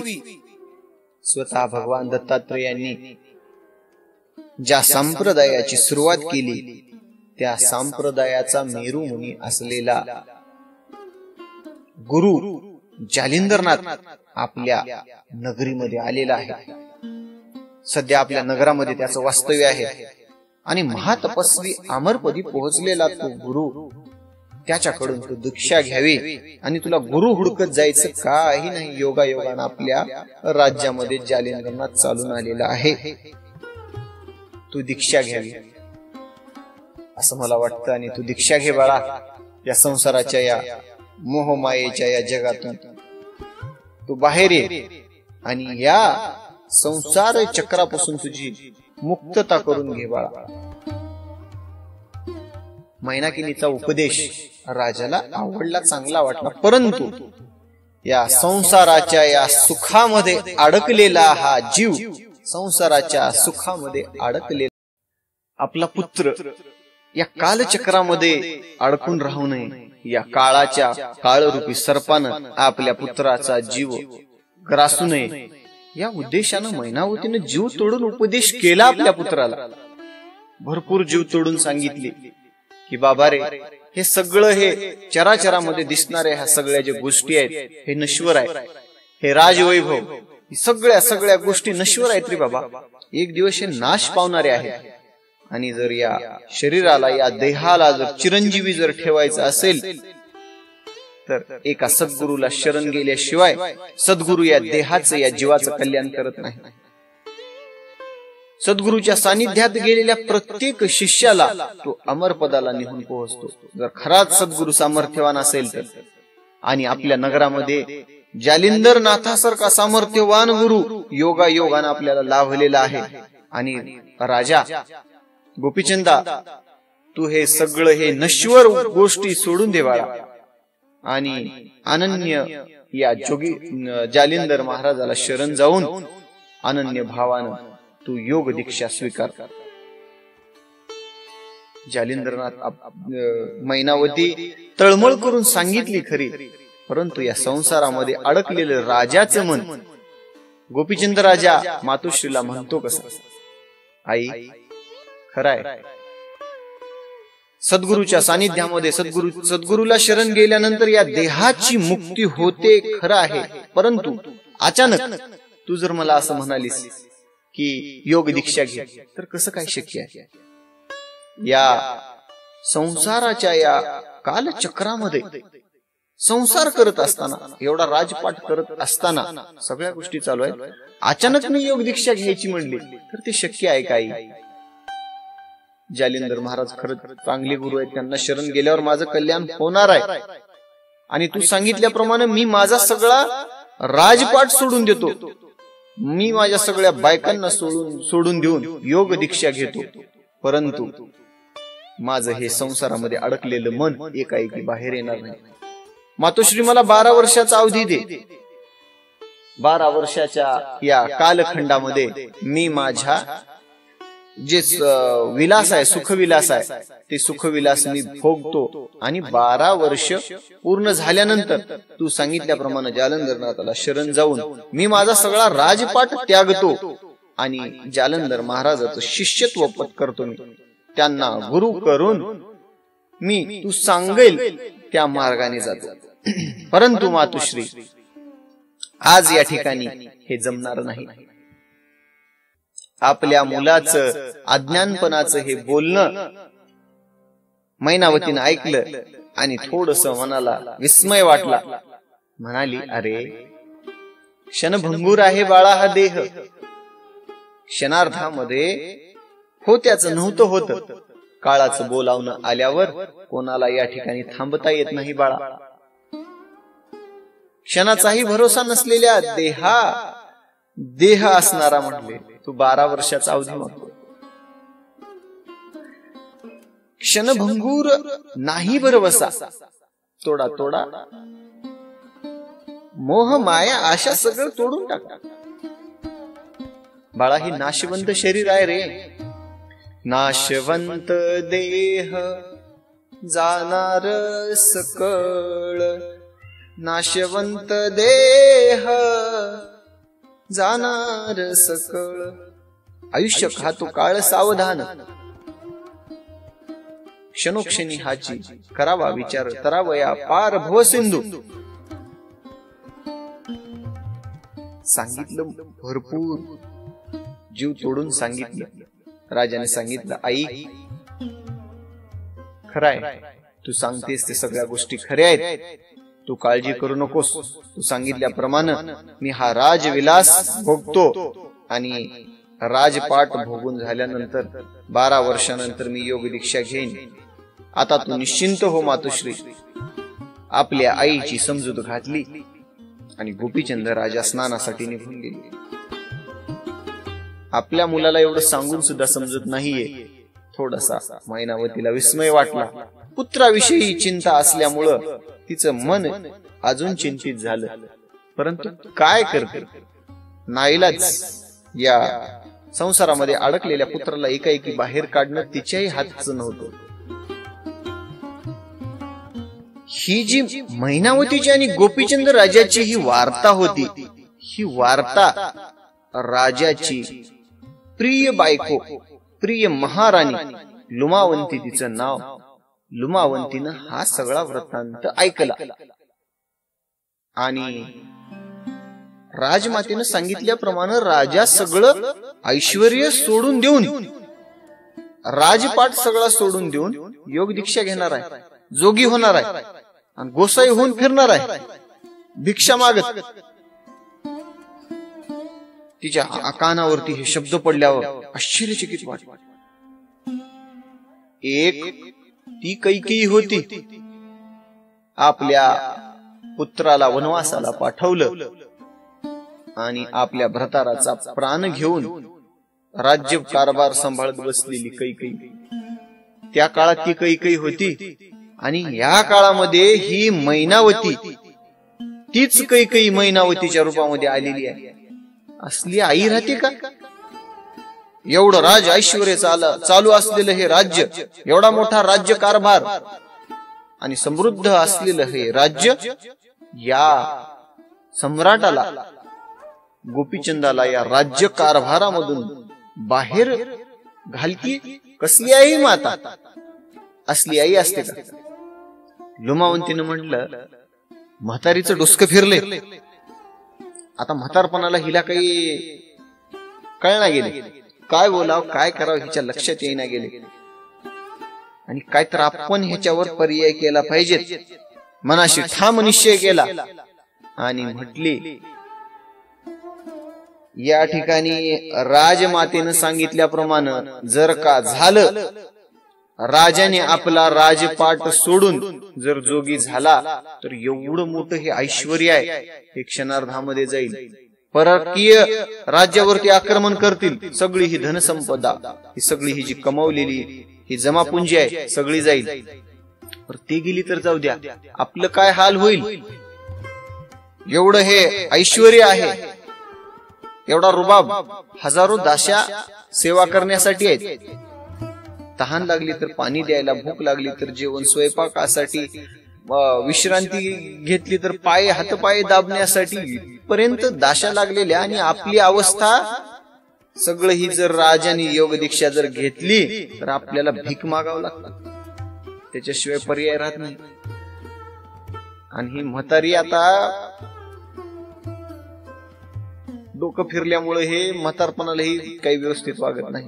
स्वतः भगवान दत्तात्रेयांनी ज्या संप्रदायाची सुरुवात केली त्या संप्रदायाचा मेरू मुनी असलेला गुरु जालिंदरनाथ आपल्या नगरीमध्ये आलेला आहे. सध्या आपल्या नगरामध्ये त्याचं वास्तव्य आहे आणि महातपस्वी अमरपदी पोहोचलेला तो गुरु, त्याच्याकडून तू दीक्षा घ्यावी आणि तुला गुरु हुडकत जायचं काही नाही. योगायोगानं आपल्या राज्यामध्ये जालिंदरनाथ चालून आलेला आहे. तू दीक्षा घ्यावी असं मला वाटतं. आणि तू दीक्षा घे बाळा. या संसाराच्या या मोहमायेच्या या जगातून तू बाहेर ये आणि या संसार चक्रापासून तुझी मुक्तता करून घे बाळा. मैनाकिनीचा उपदेश राजाला आवडला, चांगला वाटला. परंतु या संसाराच्या या सुखामध्ये अडकलेला हा जीव, संसाराच्या सुखामध्ये अडकलेला आपला पुत्र या कालचक्रामध्ये अडकून राहू नये. या काळाच्या काळरूपी सर्पानं आपल्या पुत्राचा जीव ग्रासू नये या उद्देशानं मैनावतीने जीव तोडून उपदेश केला आपल्या पुत्राला. भरपूर जीव तोडून सांगितले की बाबा रे, हे सगळं हे चराचरामध्ये दिसणाऱ्या ह्या सगळ्या ज्या गोष्टी आहेत हे नश्वर आहे. हे राजवैभव, सगळ्या गोष्टी नश्वर आहेत रे बाबा. एक दिवस हे नाश पावणारे आहेत. आणि जर या शरीराला, या देहाला जर चिरंजीवी जर ठेवायचं असेल तर एका सद्गुरूला शरण गेल्याशिवाय सद्गुरू या देहाचं, या जीवाचं कल्याण करत नाही. सद्गुरूच्या सानिध्यात गेलेल्या प्रत्येक शिष्याला तो अमरपदाला निघून पोहोचतो. जर खराच सद्गुरू सामर्थ्यवान असेल तर. आणि आपल्या नगरामध्ये जालिंदरनाथासारखा सामर्थ्यवान गुरु योगायोगानं आपल्याला लाभलेला आहे. आणि राजा गोपीचंदा, तू हे सगळं हे नश्वर गोष्टी सोडून दे बाळा आणि अनन्य या जोगी जालिंदर महाराजाला शरण जाऊन अनन्य भावानं तू योग दीक्षा स्वीकार. जालिंदरनाथ मैनावती तळमळ करून सांगितली खरी, परंतु या संसारामध्ये अडकलेलं राजाचं मन गोपीचंद राजा मातोश्रीला म्हणतो कसं? आई, खराय, सद्गुरूच्या सानिध्यामध्ये सद्गुरूला शरण गेल्यानंतर या देहाची मुक्ती होते, खरं आहे. परंतु अचानक तू जर मला असं म्हणालीस की योग दीक्षा घे, तर कसं काय शक्य आहे? या संसाराच्या या कालचक्रामध्ये संसार करत असताना, एवढा राजपाट करत असताना सगळ्या गोष्टी चालू आहेत, अचानक मी योग दीक्षा घ्यायची म्हणली तर ते शक्य आहे काही? जालिंदर महाराज खरंच चांगले गुरु आहेत, त्यांना शरण गेल्यावर माझं कल्याण होणार आहे. आणि तू सांगितल्याप्रमाणे मी माझा सगळा राजपाट सोडून देतो, मी माझ्या सगळ्या बायकांना सोडून देऊन योग दीक्षा घेतो. परंतु माझं हे संसारामध्ये अडकलेलं मन एकाएकी बाहेर येणार नाही. मातोश्री, मला 12 वर्षाचा अवधी दे. 12 वर्षाच्या या कालखंडामध्ये मी माझ्या जे विलास आहे, सुखविलास आहे, ते सुखविलास मी भोगतो. आणि 12 वर्ष पूर्ण झाल्यानंतर तू सांगितल्याप्रमाणे जालंधरनाथाला शरण जाऊन मी माझा सगळा राजपाट त्यागतो आणि जालंधर महाराजाचं शिष्यत्व पत्करतो. मी त्यांना गुरु करून मी तू सांगेल त्या मार्गाने जातो. परंतु मातोश्री, आज या ठिकाणी हे जमणार नाही. आपल्या मुलाचं अज्ञानपणाचं हे बोलणं मैनावतीनं ऐकलं आणि थोडस मनाला विस्मय वाटला. म्हणाली, अरे क्षणभंगूर आहे बाळा हा देह. क्षणार्धामध्ये होत्याचं नव्हतं होत. काळाचं बोलावणं आल्यावर कोणाला या ठिकाणी थांबता येत नाही बाळा. क्षणाचाही भरोसा नसलेल्या देह असणारा म्हणले तू 12 वर्षाचा अवधी मागतो. क्षणभंगूर नाही भरवसा, तोडा तोडा मोह माया आशा सगळं तोडून टाका. बाळा ही नाशवंत शरीर आहे रे. नाशवंत देह जाणार सकळ, नाशवंत देह जाणार सकळ. आयुष्य खातो काळ सावधान, क्षणोक्षणी हाची करावा विचार, तरावया पार भव सिंधू. सांगितलं भरपूर, जीव तोडून सांगितलं. राजाने सांगितलं, आई खरंय तू सांगतेस ते सगळ्या गोष्टी खऱ्या आहेत, तू काळजी करू नकोस. तू सांगितल्याप्रमाणे मी हा राजविलास भोगतो आणि राजपाट भोगून झाल्यानंतर 12 वर्षानंतर मी योग दीक्षा घेईन. आता तू निश्चिंत हो मातोश्री. आपल्या आईची समजूत घातली आणि गोपीचंद राजा स्नानासाठी निघून गेले. आपल्या मुलाला एवढं सांगून सुद्धा समजत नाहीये. थोडासा मैनावतीला विस्मय वाटला. पुत्राविषयी चिंता असल्यामुळं तिचं मन अजून चिंतित झालं. परंतु काय करते, नाईलाज या संसारामध्ये अडकलेल्या पुत्राला एकाएकी बाहेर काढणं तिच्याही हाताचं नव्हतं. ही जी मैनावतीची आणि गोपीचंद राजाची ही वार्ता होती, ही वार्ता राजाची प्रिय बायको, प्रिय महाराणी लुमावंती तिचं नाव, लुमावंतीनं हा सगळा वृत्तांत ऐकला आणि राजमातेनं सांगितल्याप्रमाणे राजा सगळं ऐश्वर्य सोडून देऊन, राजपाट सगळा सोडून देऊन योग दीक्षा घेणार आहे, जोगी होणार आहे आणि गोसाई होऊन फिरणार आहे भिक्षा मागत. तिच्या कानावरती हे शब्द पडल्यावर आश्चर्यचकित वाटलं. एक ती कैकेयी होती, आपल्या पुत्राला वनवासाला पाठवलं आणि आपल्या भ्रताराचा प्राण घेऊन राज्य कारभार सांभाळत बसलेली कैकेयी. त्या काळात ती कैकेयी होती आणि या काळामध्ये ही मैनावती, तीच कैकेयी मैनावतीच्या रूपामध्ये आलेली आहे. असली आई राहते का? एवढं राज ऐश्वर्य चालू असलेलं हे राज्य, एवढा मोठा राज्य कारभार आणि समृद्ध असलेलं हे राज्य, या सम्राटाला गोपीचंदाला या राज्य कारभारामधून बाहेर घालती कसली आई माता? असली आई असते का? लुमावंतीनं म्हटलं, म्हातारीचं डोसकं फिरले. आता म्हातारपणाला हिला काही कळना गेले, काय बोलाव काय करावं हिच्या लक्षात येईना गेले आणि काय तर आपण ह्याच्यावर पर्याय केला पाहिजे. मनाशी ठाम निश्चय केला आणि म्हटली, या ठिकाणी राजमातेनं सांगितल्याप्रमाणे जर का झालं, राजाने आपला राजपाट सोडून जर जोगी झाला तर एवढं मोठं हे ऐश्वर्य आहे हे क्षणार्धामध्ये जाईल. परकीय राज्यावरती आक्रमण करतील, सगळी ही धनसंपदा, ही सगळी ही जी कमावलेली ही जमापुंजी आहे सगळी जाईल. ती गेली तर जाऊ द्या, आपलं काय हाल होईल? एवढं हे ऐश्वर्य आहे, एवढा रुबाब, हजारो दास्या सेवा करण्यासाठी आहेत. तहान लागली तर पाणी द्यायला, भूक लागली तर जेवण, स्वयंपाकासाठी, विश्रांती घेतली तर पाय हातपाय दाबण्यासाठी पर्यंत दाशा लागलेल्या, आणि आपली अवस्था सगळं ही जर राजाने योग दीक्षा जर घेतली तर आपल्याला भीक मागावं लागतं, त्याच्याशिवाय पर्याय राहत नाही. आणि ही म्हातारी आता डोकं फिरल्यामुळे हे म्हातारपणालाही काही व्यवस्थित वागत नाही.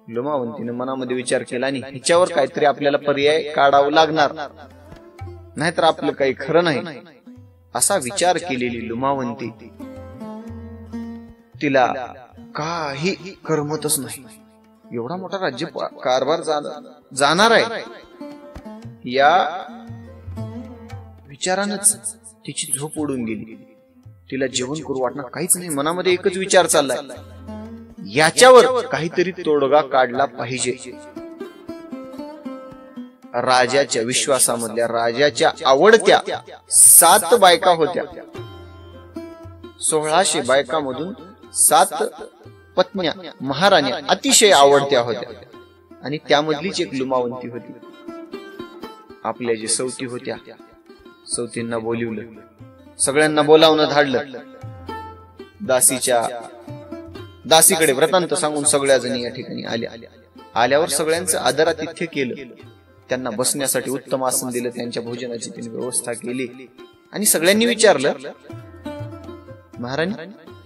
लुमावंतीने मनामध्ये विचार केला आणि हिच्यावर काहीतरी आपल्याला पर्याय काढावा लागणार, नाहीतर आपलं काही खरं नाही असा विचार केलेली लुमावंती तिला काही करमतच नाही. एवढा मोठा राज्य कारभार जाणार आहे या विचारानच तिची झोप उडून गेली. तिला जेवण करू वाटणार काहीच नाही. मनामध्ये एकच विचार चाललाय, याच्यावर काहीतरी तोडगा काढला पाहिजे. राजाच्या विश्वासामधल्या, राजाच्या आवडत्या 7 बायका होत्या. 1600 बायकामधून 7 पत्न्या महाराण्या अतिशय आवडत्या होत्या आणि त्यामधलीच एक लुमावंती होती. आपल्या जे सवती होत्या, सवतींना बोलिवलं, सगळ्यांना बोलावणं धाडलं. दासीकडे वृत्तांत सांगून सगळ्या जणी या ठिकाणी आल्या. आल्यावर सगळ्यांचं आदरातिथ्य केलं, त्यांना बसण्यासाठी उत्तम आसन दिलं, त्यांच्या भोजनाची त्यांनी व्यवस्था केली आणि सगळ्यांनी विचारलं, महाराणी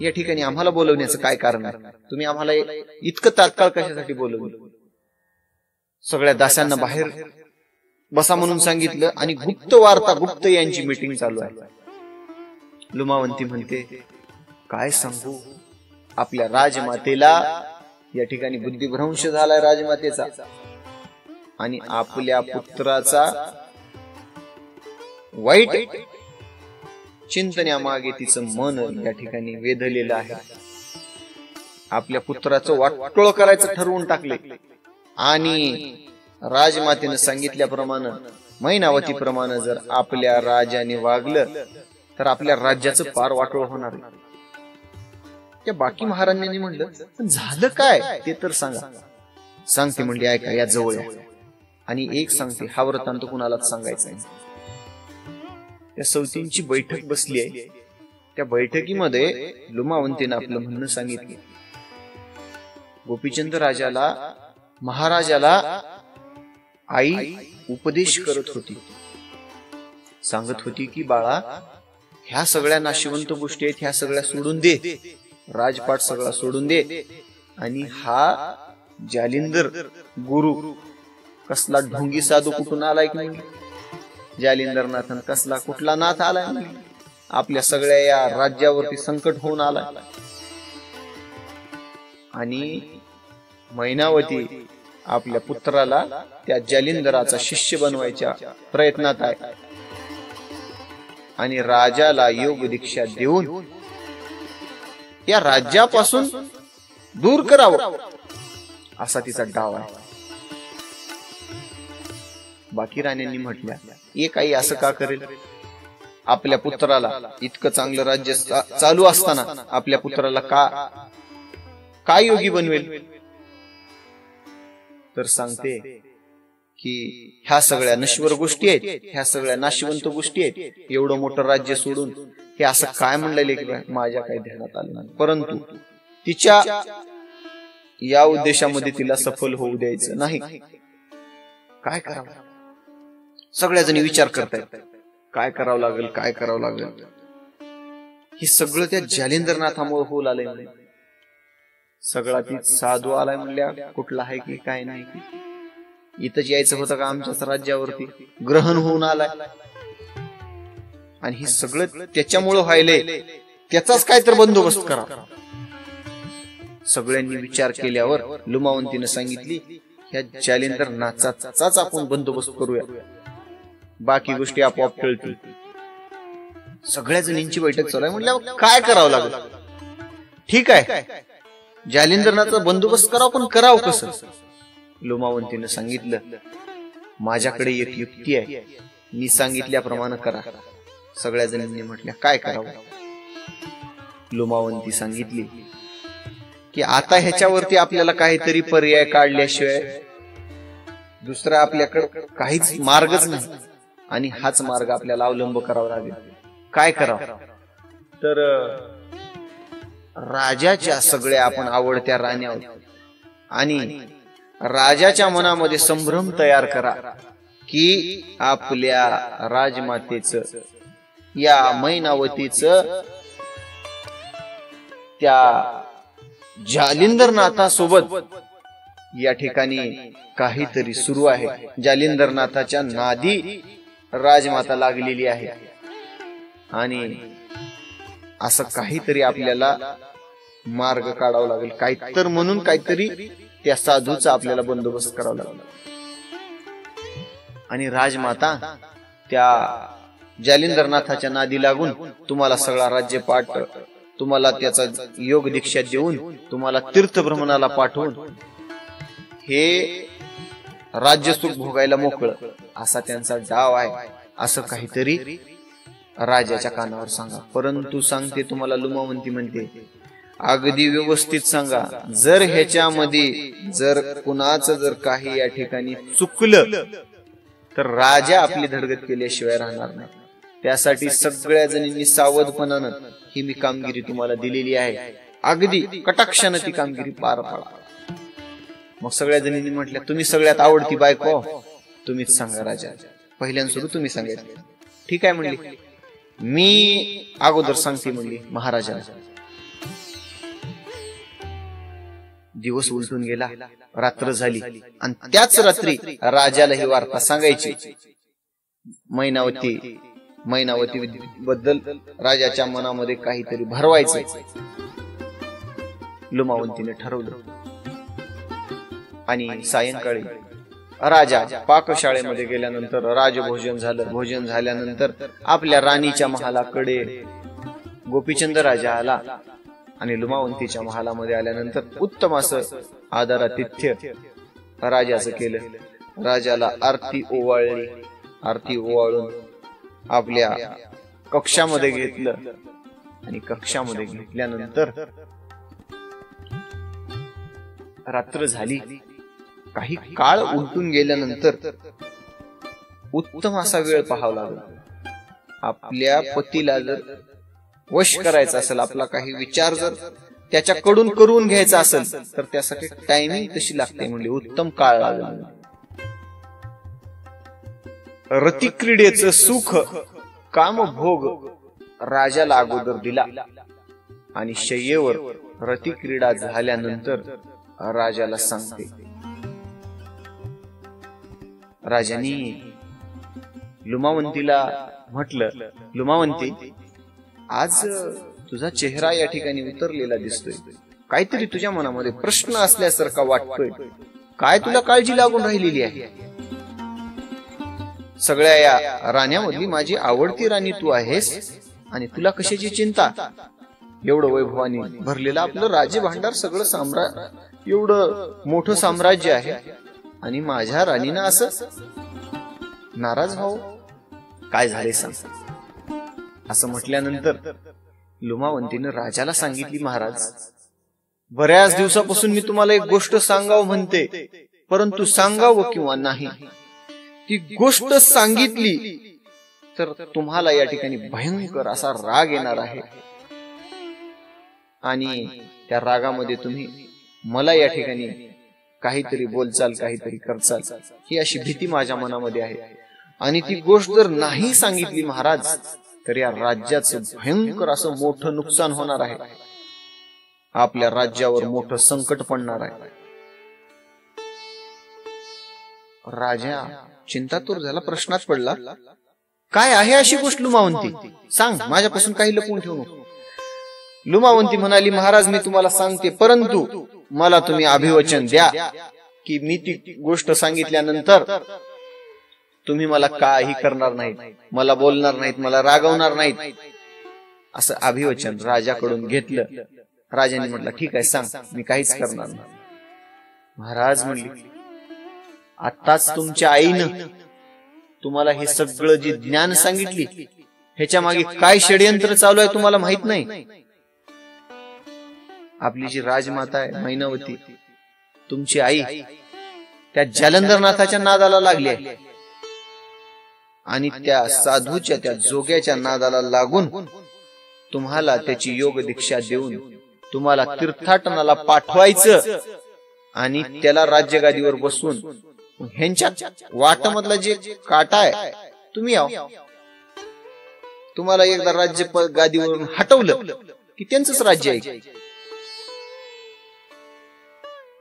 या ठिकाणी आम्हाला बोलवण्याचं काय कारण आहे? तुम्ही आम्हाला इतकं तात्काळ कशासाठी बोलवलं? सगळ्या दासांना बाहेर बसा म्हणून सांगितलं आणि गुप्त यांची मीटिंग चालू आहे. लुमावंती म्हणते, काय सांगू, आपल्या राजमातेला या ठिकाणी बुद्धिभ्रंश झालाय राजमातेचा आणि आपल्या पुत्राचा वाईट चिंतण्यामागे तिचं मन या ठिकाणी वेधलेलं आहे. आपल्या पुत्राचं वाटोळ करायचं ठरवून टाकले आणि राजमातेनं सांगितल्याप्रमाणे, मैनावतीप्रमाणे जर आपल्या राजाने वागलं तर आपल्या राज्याचं पार वाटोळ होणार आहे. त्या बाकी महाराण्यांनी म्हणलं, झालं काय ते तर सांगा. सांगते म्हणली, ऐका, या जवळ या. आणि एक सांगते, हा वृत्तांत कुणालाच सांगायचा नाही. त्या सवतींची बैठक बसली आहे. त्या बैठकीमध्ये लुमावंतीनं आपलं म्हणणं सांगितलं. गोपीचंद राजाला, महाराजाला आई उपदेश करत होती, सांगत होती की बाळा, ह्या सगळ्या नाशिवंत गोष्टी आहेत, ह्या सगळ्या सोडून दे, राजपाट सगळा सोडून दे आणि हा जालिंदर गुरु कसला ढोंगी साधू कुठून आलाय की नाही? जालिंदरनाथन कसला कुठला नाथ आलाय? आपल्या सगळ्या या राज्यावरती संकट होऊन आलाय आणि मैनावती आपल्या पुत्राला त्या जालिंदराचा शिष्य बनवायच्या प्रयत्नात आहे आणि राजाला योग दीक्षा देऊन या राज्यापासून दूर करावं असा तिचा डाव आहे. बाकी राण्यांनी म्हटल्या, एक आई असं का करेल? आपल्या पुत्राला इतकं चांगलं राज्य चालू असताना आपल्या पुत्राला काय योगी बनवेल? तर सांगते की ह्या सगळ्या नश्वर गोष्टी आहेत, ह्या सगळ्या नाशिवंत गोष्टी आहेत, एवढं मोठं राज्य सोडून हे असं काय म्हणलेले की माझ्या काही ध्यानात आलं नाही. परंतु तिच्या या उद्देशामध्ये तिला सफल होऊ द्यायचं नाही. काय करावं? सगळ्या जणी विचार करतायत, काय करावं लागेल, काय करावं लागेल. हे सगळं त्या जालिंदरनाथामुळे होऊ आलंय. सगळा ती साधू आलाय म्हणल्या, कुठला आहे की काय नाही की, इथंच यायचं होतं का आमच्याच राज्यावरती? ग्रहण होऊन आलाय आणि हे सगळं त्याच्यामुळं व्हायलंय, त्याचाच काय तर बंदोबस्त करा. सगळ्यांनी विचार केल्यावर लुमावंतीनं सांगितली, ह्या जालिंदरनाथाचाच आपण बंदोबस्त करूया, बाकी गोष्टी आपोआप टळतील. सगळ्या जणींची बैठक चालू आहे म्हणल्यावर काय करावं लागेल? ठीक आहे, जालिंदरनाथाचा बंदोबस्त करावं, पण करावं कसं? लुमावंतीनं सांगितलं, माझ्याकडे एक युक्ती आहे, मी सांगितल्याप्रमाणे करा. सगळ्या जणींनी म्हटल्या, काय करावं? लुमावंती सांगितली की आता ह्याच्यावरती आपल्याला काहीतरी पर्याय काढल्याशिवाय दुसरा आपल्याकडे काहीच मार्गच नाही आणि हाच मार्ग आपल्याला अवलंब करावा लागेल. काय करावं? तर राजाच्या सगळ्या आपण आवडत्या राण्या आणि राजाच्या मनामध्ये संभ्रम तयार करा की आपल्या राजमातेचं, या मैनावतीचं त्या जालिंदरनाथासोबत या ठिकाणी काहीतरी सुरू आहे. जालिंदरनाथाच्या नादी राजमाता लागलेली आहे आणि असं काहीतरी आपल्याला मार्ग काढावा लागेल. काहीतर म्हणून काहीतरी त्या साधूचा आपल्याला बंदोबस्त करावा लागेल. आणि राजमाता त्या जालिंदरनाथाच्या नादी लागून तुम्हाला सगळा राज्यपाठ, तुम्हाला त्याचा योग दीक्षा देऊन, तुम्हाला तीर्थभ्रमणाला पाठवून हे राज्य सुख भोगायला मोकळ असा त्यांचा डाव आहे, असं काहीतरी राजाच्या कानावर सांगा. परंतु सांगते तुम्हाला लुमावंती म्हणते, अगदी व्यवस्थित सांगा. जर ह्याच्यामध्ये जर कुणाचं जर काही या ठिकाणी चुकलं तर राजा आपली धडगत केल्याशिवाय राहणार नाही. त्यासाठी सगळ्या जणींनी सावधपणानं ही मी कामगिरी तुम्हाला दिलेली आहे, अगदी कटाक्षानं ती कामगिरी पार पाडा. मग सगळ्या जणींनी म्हटल्या, तुम्ही सगळ्यात आवडती बायको तुम्हीच सांगा राजा. पहिल्यांदा सुरू तुम्ही सांगायचं. ठीक आहे म्हणली, मी अगोदर सांगते म्हणली महाराजा. दिवस उलटून गेला, रात्र झाली आणि त्याच रात्री राजाला ही वार्ता सांगायची. मैनावती बद्दल राजाच्या मनामध्ये काहीतरी भरवायचं. लुमावंतीने ठरवलं आणि सायंकाळी राजा पाकशाळेमध्ये गेल्यानंतर राजभोजन झालं. भोजन झाल्यानंतर आपल्या राणीच्या महालाकडे गोपीचंद राजा आला आणि लुमावंतीच्या महालामध्ये आल्यानंतर उत्तम असं आदरातिथ्य राजाचं केलं. राजाला आरती ओवाळली. आरती ओवाळून आपल्या कक्षामध्ये घेतलं आणि कक्षामध्ये घेतल्यानंतर रात्र झाली. काही काळ उलटून गेल्यानंतर उत्तम असा वेळ पाहावा लागला. आपल्या पतीला जर वश करायचा असेल, आपला काही विचार जर त्याच्याकडून करून घ्यायचा असेल तर त्यासाठी टायमिंग कशी लागते म्हणजे उत्तम काळ लागला. रतिक्रीडेचं सुख कामभोग राजाला अगोदर दिला आणि शय्येवर रतिक्रीडा झाल्यानंतर राजाला सांगते. राजानी लुमावंतीला म्हटलं, लुमावंती, आज तुझा चेहरा या ठिकाणी उतरलेला दिसतोय. काहीतरी तुझ्या मनामध्ये प्रश्न असल्यासारखा वाटतोय. काय तुला काळजी लागून राहिलेली आहे? सगळ्या या राण्यामधली माझी आवडती राणी तू आहेस आणि तुला कशाची चिंता? एवढं वैभवानी भरलेलं आपलं राज्य भांडार, सगळं साम्राज्य, एवढं मोठं साम्राज्य आहे आणि माझ्या राणीनं असं नाराज व्हावं? काय झाले सांग? असं म्हटल्यानंतर लुमावंतीनं राजाला सांगितली, महाराज, बऱ्याच दिवसापासून मी तुम्हाला एक गोष्ट सांगावं म्हणते, परंतु सांगावं किंवा नाही, ती गोष्ट सांगितली तर तुम्हाला या ठिकाणी भयंकर असा राग येणार आहे आणि त्या रागामध्ये तुम्ही मला या ठिकाणी काहीतरी बोलचाल, काहीतरी करचाल, ही अशी भीती माझ्या मनामध्ये आहे. आणि ती गोष्ट जर नाही सांगितली महाराज तर या राज्याचं भयंकर असं मोठं नुकसान होणार आहे. आपल्या राज्यावर मोठं संकट पडणार आहे. राजा चिंतातूर झाला, प्रश्नात पडला, काय आहे अशी गोष्ट लुमावंती? सांग, माझ्यापासून काही लपवून ठेवू नको. लुमावंती म्हणाली, महाराज, मी तुम्हाला सांगते, परंतु मला तुम्ही अभिवचन द्या की मी ती गोष्ट सांगितल्यानंतर तुम्ही मला काही करणार नाहीत, मला बोलणार नाहीत, मला रागवणार नाहीत. असं अभिवचन राजाकडून घेतलं. राजाने म्हटलं, ठीक आहे, सांग, मी काहीच करणार नाही. महाराज म्हणली, आताच तुमच्या आईनं तुम्हाला हे सगळं जे ज्ञान सांगितली, ह्याच्या मागे काय षडयंत्र चालू आहे तुम्हाला माहित नाही. आपली जी राजमाता आहे मैनावती, तुमची आई, त्या जालंधरनाथाच्या नादाला लागली आहे आणि त्या साधूच्या, त्या जोग्याच्या नादाला लागून तुम्हाला त्याची योग दीक्षा देऊन तुम्हाला तीर्थाटनाला पाठवायचं आणि त्याला राज्यगादीवर बसून ह्यांच्या वाटामधला जे काटा आहे तुम्ही आहो, तुम्हाला एकदा राज्य गादीवरून हटवलं की त्यांचंच राज्य आहे.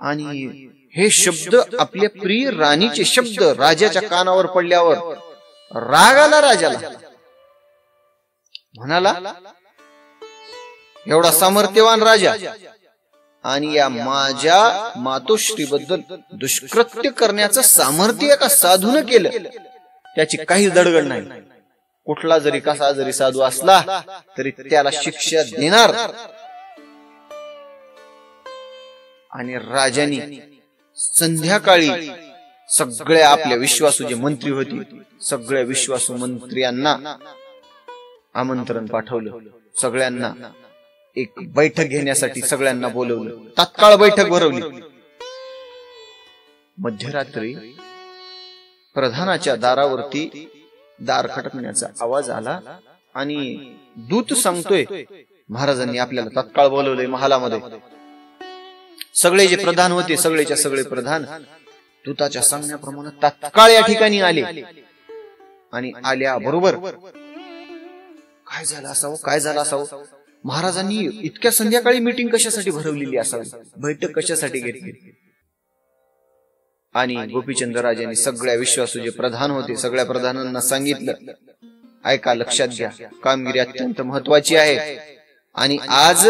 आणि हे शब्द आपल्या प्रिय राणीचे शब्द राजाच्या कानावर पडल्यावर राग आला राजाला. म्हणाला, एवढा सामर्थ्यवान राजा आणि या माझ्या मातोश्रीबद्दल दुष्कृत्य करण्याचं सामर्थ्य एका साधून केलं, त्याची काही दडगड नाही. कुठला जरी कसा जरी साधू असला तरी त्याला शिक्षा देणार. आणि राजाने संध्याकाळी सगळ्या आपल्या विश्वासू जे मंत्री होते सगळ्या विश्वासू मंत्र्यांना आमंत्रण पाठवलं. सगळ्यांना एक बैठक घेण्यासाठी सगळ्यांना बोलवलं. तात्काळ बैठक भरवली. मध्यरात्री प्रधानाच्या दारावरती दार खटकण्याचा आवाज आला आणि दूत सांगतोय, महाराजांनी आपल्याला तात्काळ बोलवलंय महालामध्ये. सगळे जे प्रधान होते सगळेच्या सगळे प्रधान दूताच्या सांगण्याप्रमाणे तात्काळ या ठिकाणी आले. आणि आल्याबरोबर काय झालं असावं, काय झालं असावं, महाराजांनी इतक्या संध्याकाळी मीटिंग कशासाठी भरवलेली असावी, बैठक कशासाठी घेतली. आणि गोपीचंद राजांनी सगळ्या विश्वासू जे प्रधान होते सगळ्या प्रधानांना सांगितलं, ऐका, लक्षात घ्या, कामगिरी अत्यंत महत्वाची आहे आणि आज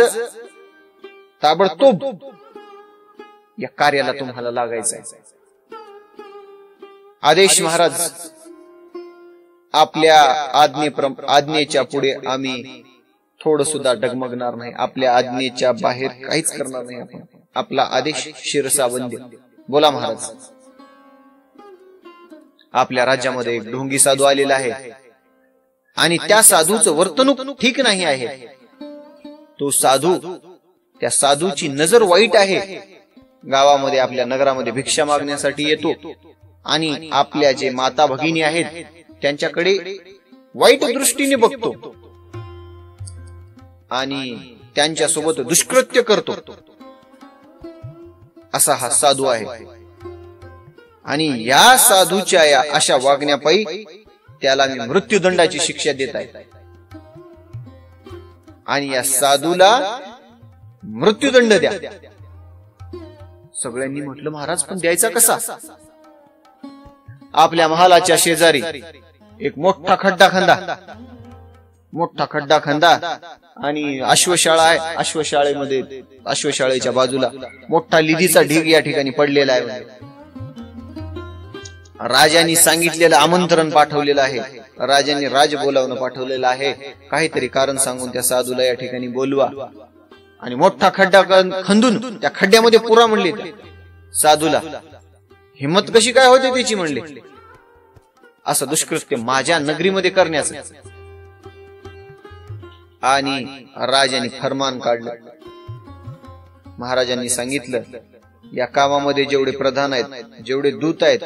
ताबडतोब या कार्याला तुम्हाला लागायचं आहे. आदेश महाराज, आपल्या आज्ञेच्या पुढे आम्ही थोडं सुद्धा डगमगणार नाही. आपल्या आज्ञेच्या बाहेर काहीच करणार नाही आपण. आपला आदेश शिरसावंद्य. बोला महाराज. आपल्या राज्यामध्ये एक ढोंगी साधू आलेला आहे आणि त्या साधूचं वर्तणूक ठीक नाही आहे. तो साधू, त्या साधूची नजर वाईट आहे. गावामध्ये आपल्या नगरामध्ये भिक्षा मागण्यासाठी येतो आणि आपल्या जे माता भगिनी आहेत त्यांच्याकडे वाईट दृष्टीने बघतो आणि त्यांच्यासोबत दुष्कृत्य करतो. असा हा साधू आहे. आणि या साधूच्या या अशा वागण्यापायी त्याला मी मृत्यूदंडाची शिक्षा देत आहे. आणि या साधूला मृत्यूदंड द्या. सगळ्यांनी म्हटलं, महाराज पण द्यायचा कसा? आपल्या महालाच्या शेजारी एक मोठा खड्डा खंदा आणि अश्वशाळा आहे. अश्वशाळेच्या बाजूला मोठा लिदीचा ढीग या ठिकाणी पडलेला आहे. राजांनी सांगितलेलं आमंत्रण पाठवलेलं आहे. राजांनी राज बोलावणं पाठवलेलं आहे. काहीतरी कारण सांगून त्या साधूला या ठिकाणी बोलवा आणि मोठा खड्डा खंदून त्या खड्ड्यामध्ये पुरा म्हणले. साधूला हिम्मत कशी काय होते त्याची म्हणले, असं दुष्कृत्य माझ्या नगरीमध्ये करण्याचं. आणि राजांनी फरमान काढलं. महाराजांनी सांगितलं, या कामामध्ये जेवढे प्रधान आहेत, जेवढे दूत आहेत,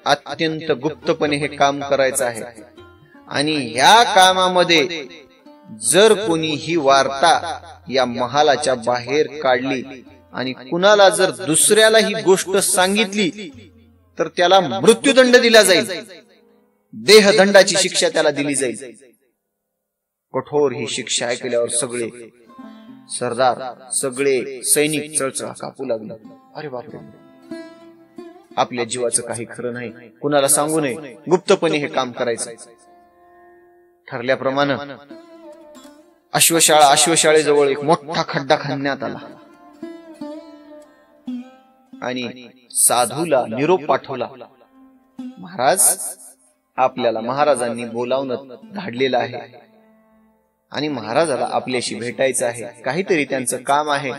अत्यंत गुप्तपणे हे काम करायचं आहे. आणि या कामामध्ये जर कोणी ही वार्ता या महालाच्या बाहेर काढली आणि कुणाला जर दुसऱ्याला ही गोष्ट सांगितली तर त्याला मृत्यूदंड दिला जाईल. देहदंडाची शिक्षा त्याला दिली जाईल. कठोर ही शिक्षा ऐकल्यावर सगळे सरदार, सगळे सैनिक चळचळा कापू लागले. अरे बापरे, आपल्या जीवाचं काही खरं नाही, कुणाला सांगू नये, गुप्तपणे हे काम करायचं. ठरल्याप्रमाणे अश्वशाळेजवळ एक मोठा खड्डा खणण्यात आला आणि साधूला निरोप पाठवला. महाराज, आपल्याला महाराजांनी बोलावणं धाडलेलं आहे आणि महाराजाला आपल्याशी भेटायचं आहे, काहीतरी त्यांचं काम आहे.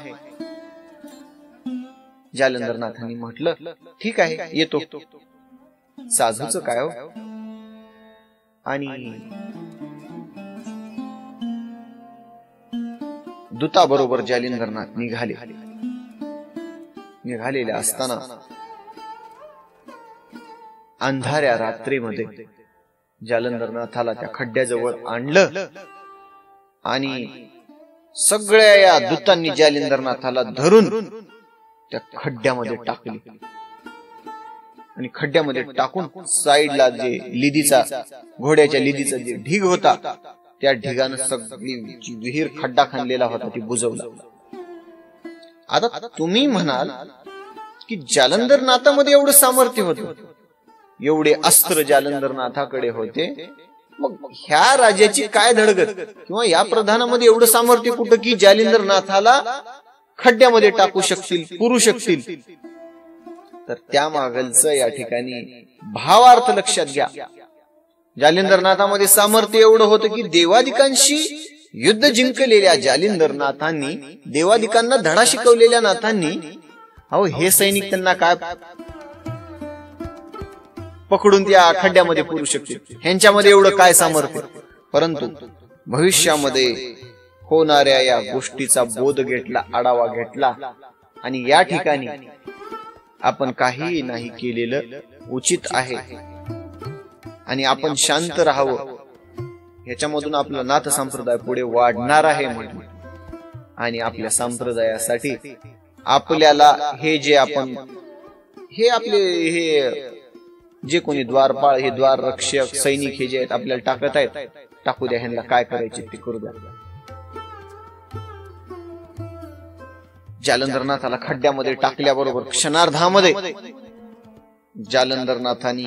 जालंधरनाथांनी म्हटलं, ठीक आहे, येतो. साधूचं काय हो? आणि दूताबरोबर जालिंदरनाथ निघालेले असताना अंधाऱ्या रात्रीमध्ये जालंधरनाथाला त्या खड्ड्याजवळ आणलं आणि सगळ्या या दूतांनी जालिंदरनाथाला धरून त्या खड्ड्यामध्ये टाकली. आणि खड्ड्यामध्ये टाकून साईडला जे लिदीचा, घोड्याच्या लिदीचा जे ढीग होता त्या ढिगानं सगळी विहीर, खड्डा खणलेला होता ती बुजवला. आता तुम्ही म्हणाल की जालंधरनाथामध्ये एवढं सामर्थ्य होतं, एवढे अस्त्र जालंधरनाथाकडे होते, मग ह्या राजाची काय धडगत किंवा या प्रधानामध्ये एवढं सामर्थ्य कुठं की जालिंदरनाथाला खड्ड्यामध्ये टाकू शकतील, पुरू शकतील? तर त्या मागलचं या ठिकाणी भावार्थ लक्षात घ्या. जालिंदरनाथामध्ये सामर्थ्य एवढं होतं की देवादिकांशी युद्ध जिंकलेल्या जालिंदरनाथांनी, देवादिकांना धडा शिकवलेल्या नाथांनी, अहो हे सैनिक त्यांना काय पकडून त्या खड्ड्यामध्ये पुरू शकतील? ह्यांच्यामध्ये एवढं काय सामर्थ्य? परंतु भविष्यामध्ये होणाऱ्या या गोष्टीचा बोध घेतला, आढावा घेतला आणि या ठिकाणी आपण काही नाही केलेलं उचित आहे आणि आपण शांत राहावं, ह्याच्यामधून आपला नाथ संप्रदाय पुढे वाढणार आहे म्हटलं. आणि आपल्या संप्रदायासाठी आपल्याला हे जे आपण हे आपले हे जे कोणी द्वारपाळ, हे द्वार रक्षक, सैनिक हे जे आहेत आपल्याला टाकत आहेत, टाकू द्या, ह्यांना काय करायचे ते करू द्या. जालंधरनाथाला खड्ड्यामध्ये टाकल्याबरोबर क्षणार्धामध्ये जालंधरनाथांनी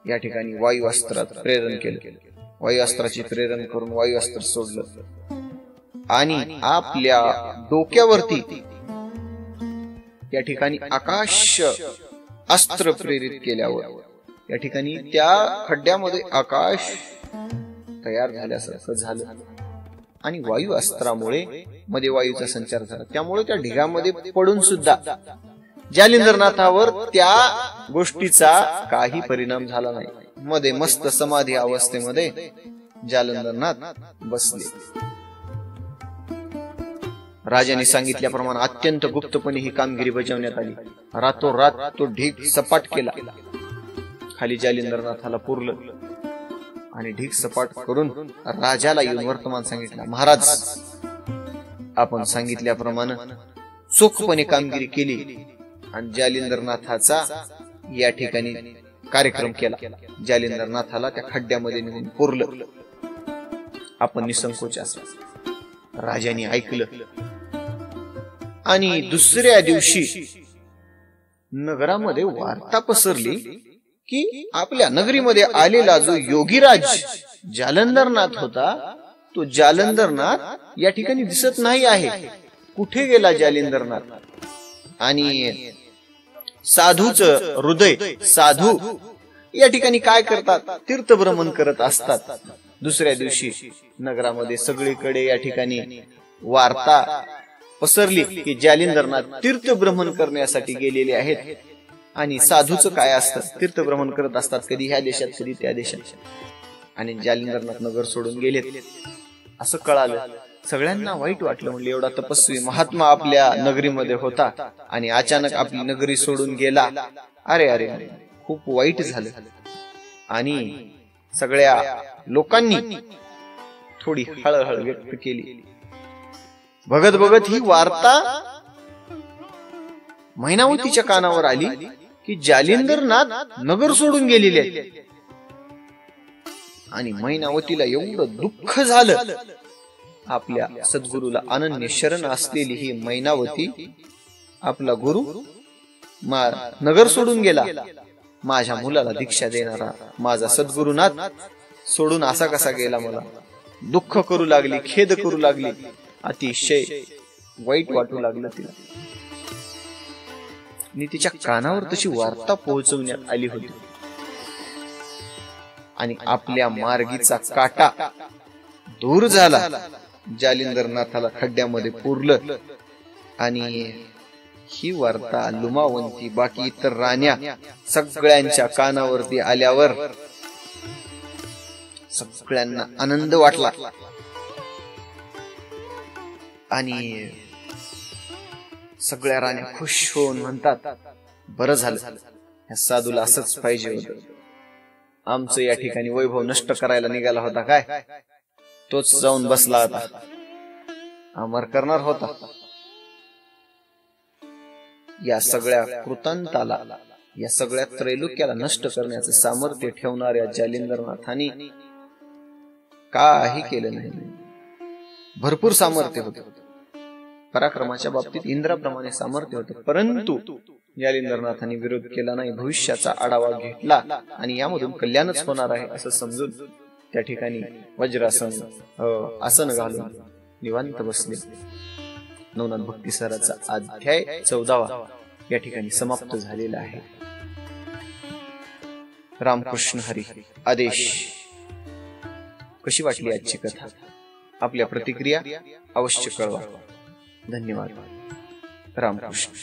या ठिकाणी वायू अस्त्रात प्रेरण केलं. वायू अस्त्राची प्रेरण करून वायू अस्त्र सोडलं आणि आपल्या डोक्यावरती या ठिकाणी आकाश अस्त्र प्रेरित केल्यावर या ठिकाणी त्या खड्ड्यामध्ये आकाश तयार झाल्यासारखं झालं आणि वायू अस्त्रामुळे मध्ये वायूचा संचार झाला. त्यामुळे त्या ढिगामध्ये पडून सुद्धा जालिंदरनाथावर त्या गोष्टीचा काही परिणाम झाला नाही. मध्ये मस्त समाधी अवस्थेमध्ये जालंधरनाथ बसले. राजाने सांगितल्याप्रमाणे अत्यंत गुप्तपणे ही कामगिरी बजावण्यात आली. रातोरात तो ढीग सपाट केला, खाली जालिंदरनाथाला पुरलं आणि ढीग सपाट करून राजाला येऊन वर्तमान सांगितलं, महाराज आपण सांगितल्याप्रमाणे चोखपणे कामगिरी केली आणि जालिंदरनाथाचा या ठिकाणी कार्यक्रम केला. जालिंदरनाथाला त्या खड्ड्यामध्ये नेऊन पुरलं. आपण निसंकोच असा. राजाने ऐकलं आणि दुसऱ्या दिवशी नगरामध्ये वार्ता पसरली की आपल्या नगरीमध्ये आलेला जो योगीराज जालंधरनाथ होता, तो जालंधरनाथ या ठिकाणी दिसत नाही आहे. कुठे गेला जालिंदरनाथ? आणि साधूचं हृदय, साधू या ठिकाणी काय करतात? तीर्थभ्रमण करत असतात. दुसऱ्या दिवशी नगरामध्ये सगळीकडे या ठिकाणी वार्ता पसरली की जालिंदरनाथ तीर्थभ्रमण करण्यासाठी गेलेले आहेत. आणि साधूचं काय असतं? तीर्थभ्रमण करत असतात, कधी ह्या देशात कधी त्या देशात. आणि जालिंदरनाथ नगर सोडून गेलेत असं कळालं. सगळ्यांना वाईट वाटलं. म्हणले एवढा तपस्वी महात्मा आपल्या नगरीमध्ये होता आणि अचानक आपली नगरी सोडून गेला. अरे अरे खूप वाईट झालं. आणि सगळ्या लोकांनी थोडी हळहळ व्यक्त केली. बघत बघत ही वार्ता मैनावतीच्या कानावर आली की जालिंदरनाथ नगर सोडून गेलेले आहेत. आणि मैनावतीला एवढं दुःख झालं. आपल्या सद्गुरूला अनन्य शरण असलेली ही मैनावती, आपला गुरु नगर सोडून गेला, माझ्या मुलाला दीक्षा देणारा माझा सद्गुरुनाथ सोडून असा कसा गेला, मला दुःख करू लागली, खेद करू लागली, अतिशय वाईट वाटू लागलं तिला. आणि तिच्या कानावर तशी वार्ता पोहोचवण्यात आली होती. आणि आपल्या मार्गीचा काटा दूर झाला. जालिंदरनाथाला खड्ड्यामध्ये पुरलं. आणि ही वार्ता लुमावंती बाकी इतर राण्या सगळ्यांच्या कानावरती आल्यावर सगळ्यांना आनंद वाटला. आणि सगळ्या राण्या खुश होऊन म्हणतात, बरं झालं, या साधूला असंच पाहिजे होतं. आमचं या ठिकाणी वैभव नष्ट करायला निघाला होता काय, तोच जाऊन बसला होता, अमर करणार होता. या सगळ्या कृतांताला, या सगळ्या त्रैलोक्याला नष्ट करण्याचं सामर्थ्य ठेवणाऱ्या जालिंदरनाथांनी काही केलं नाही. भरपूर सामर्थ्य होतं, पराक्रमाच्या बाबतीत इंद्राप्रमाणे सामर्थ्य होतं, परंतु जालिंदरनाथांनी विरोध केला नाही, भविष्याचा आढावा घेतला आणि यामधून कल्याणच होणार आहे असं समजून त्या ठिकाणी वज्रासन आसन घालून निवांत बसले. नवनाथ भक्तिसाराचा अध्याय 14 या ठिकाणी समाप्त झालेला आहे. रामकृष्ण हरी. आदेश. कशी वाटली आजची कथा? आपल्या प्रतिक्रिया अवश्य कळवा. धन्यवाद. रामकृष्ण.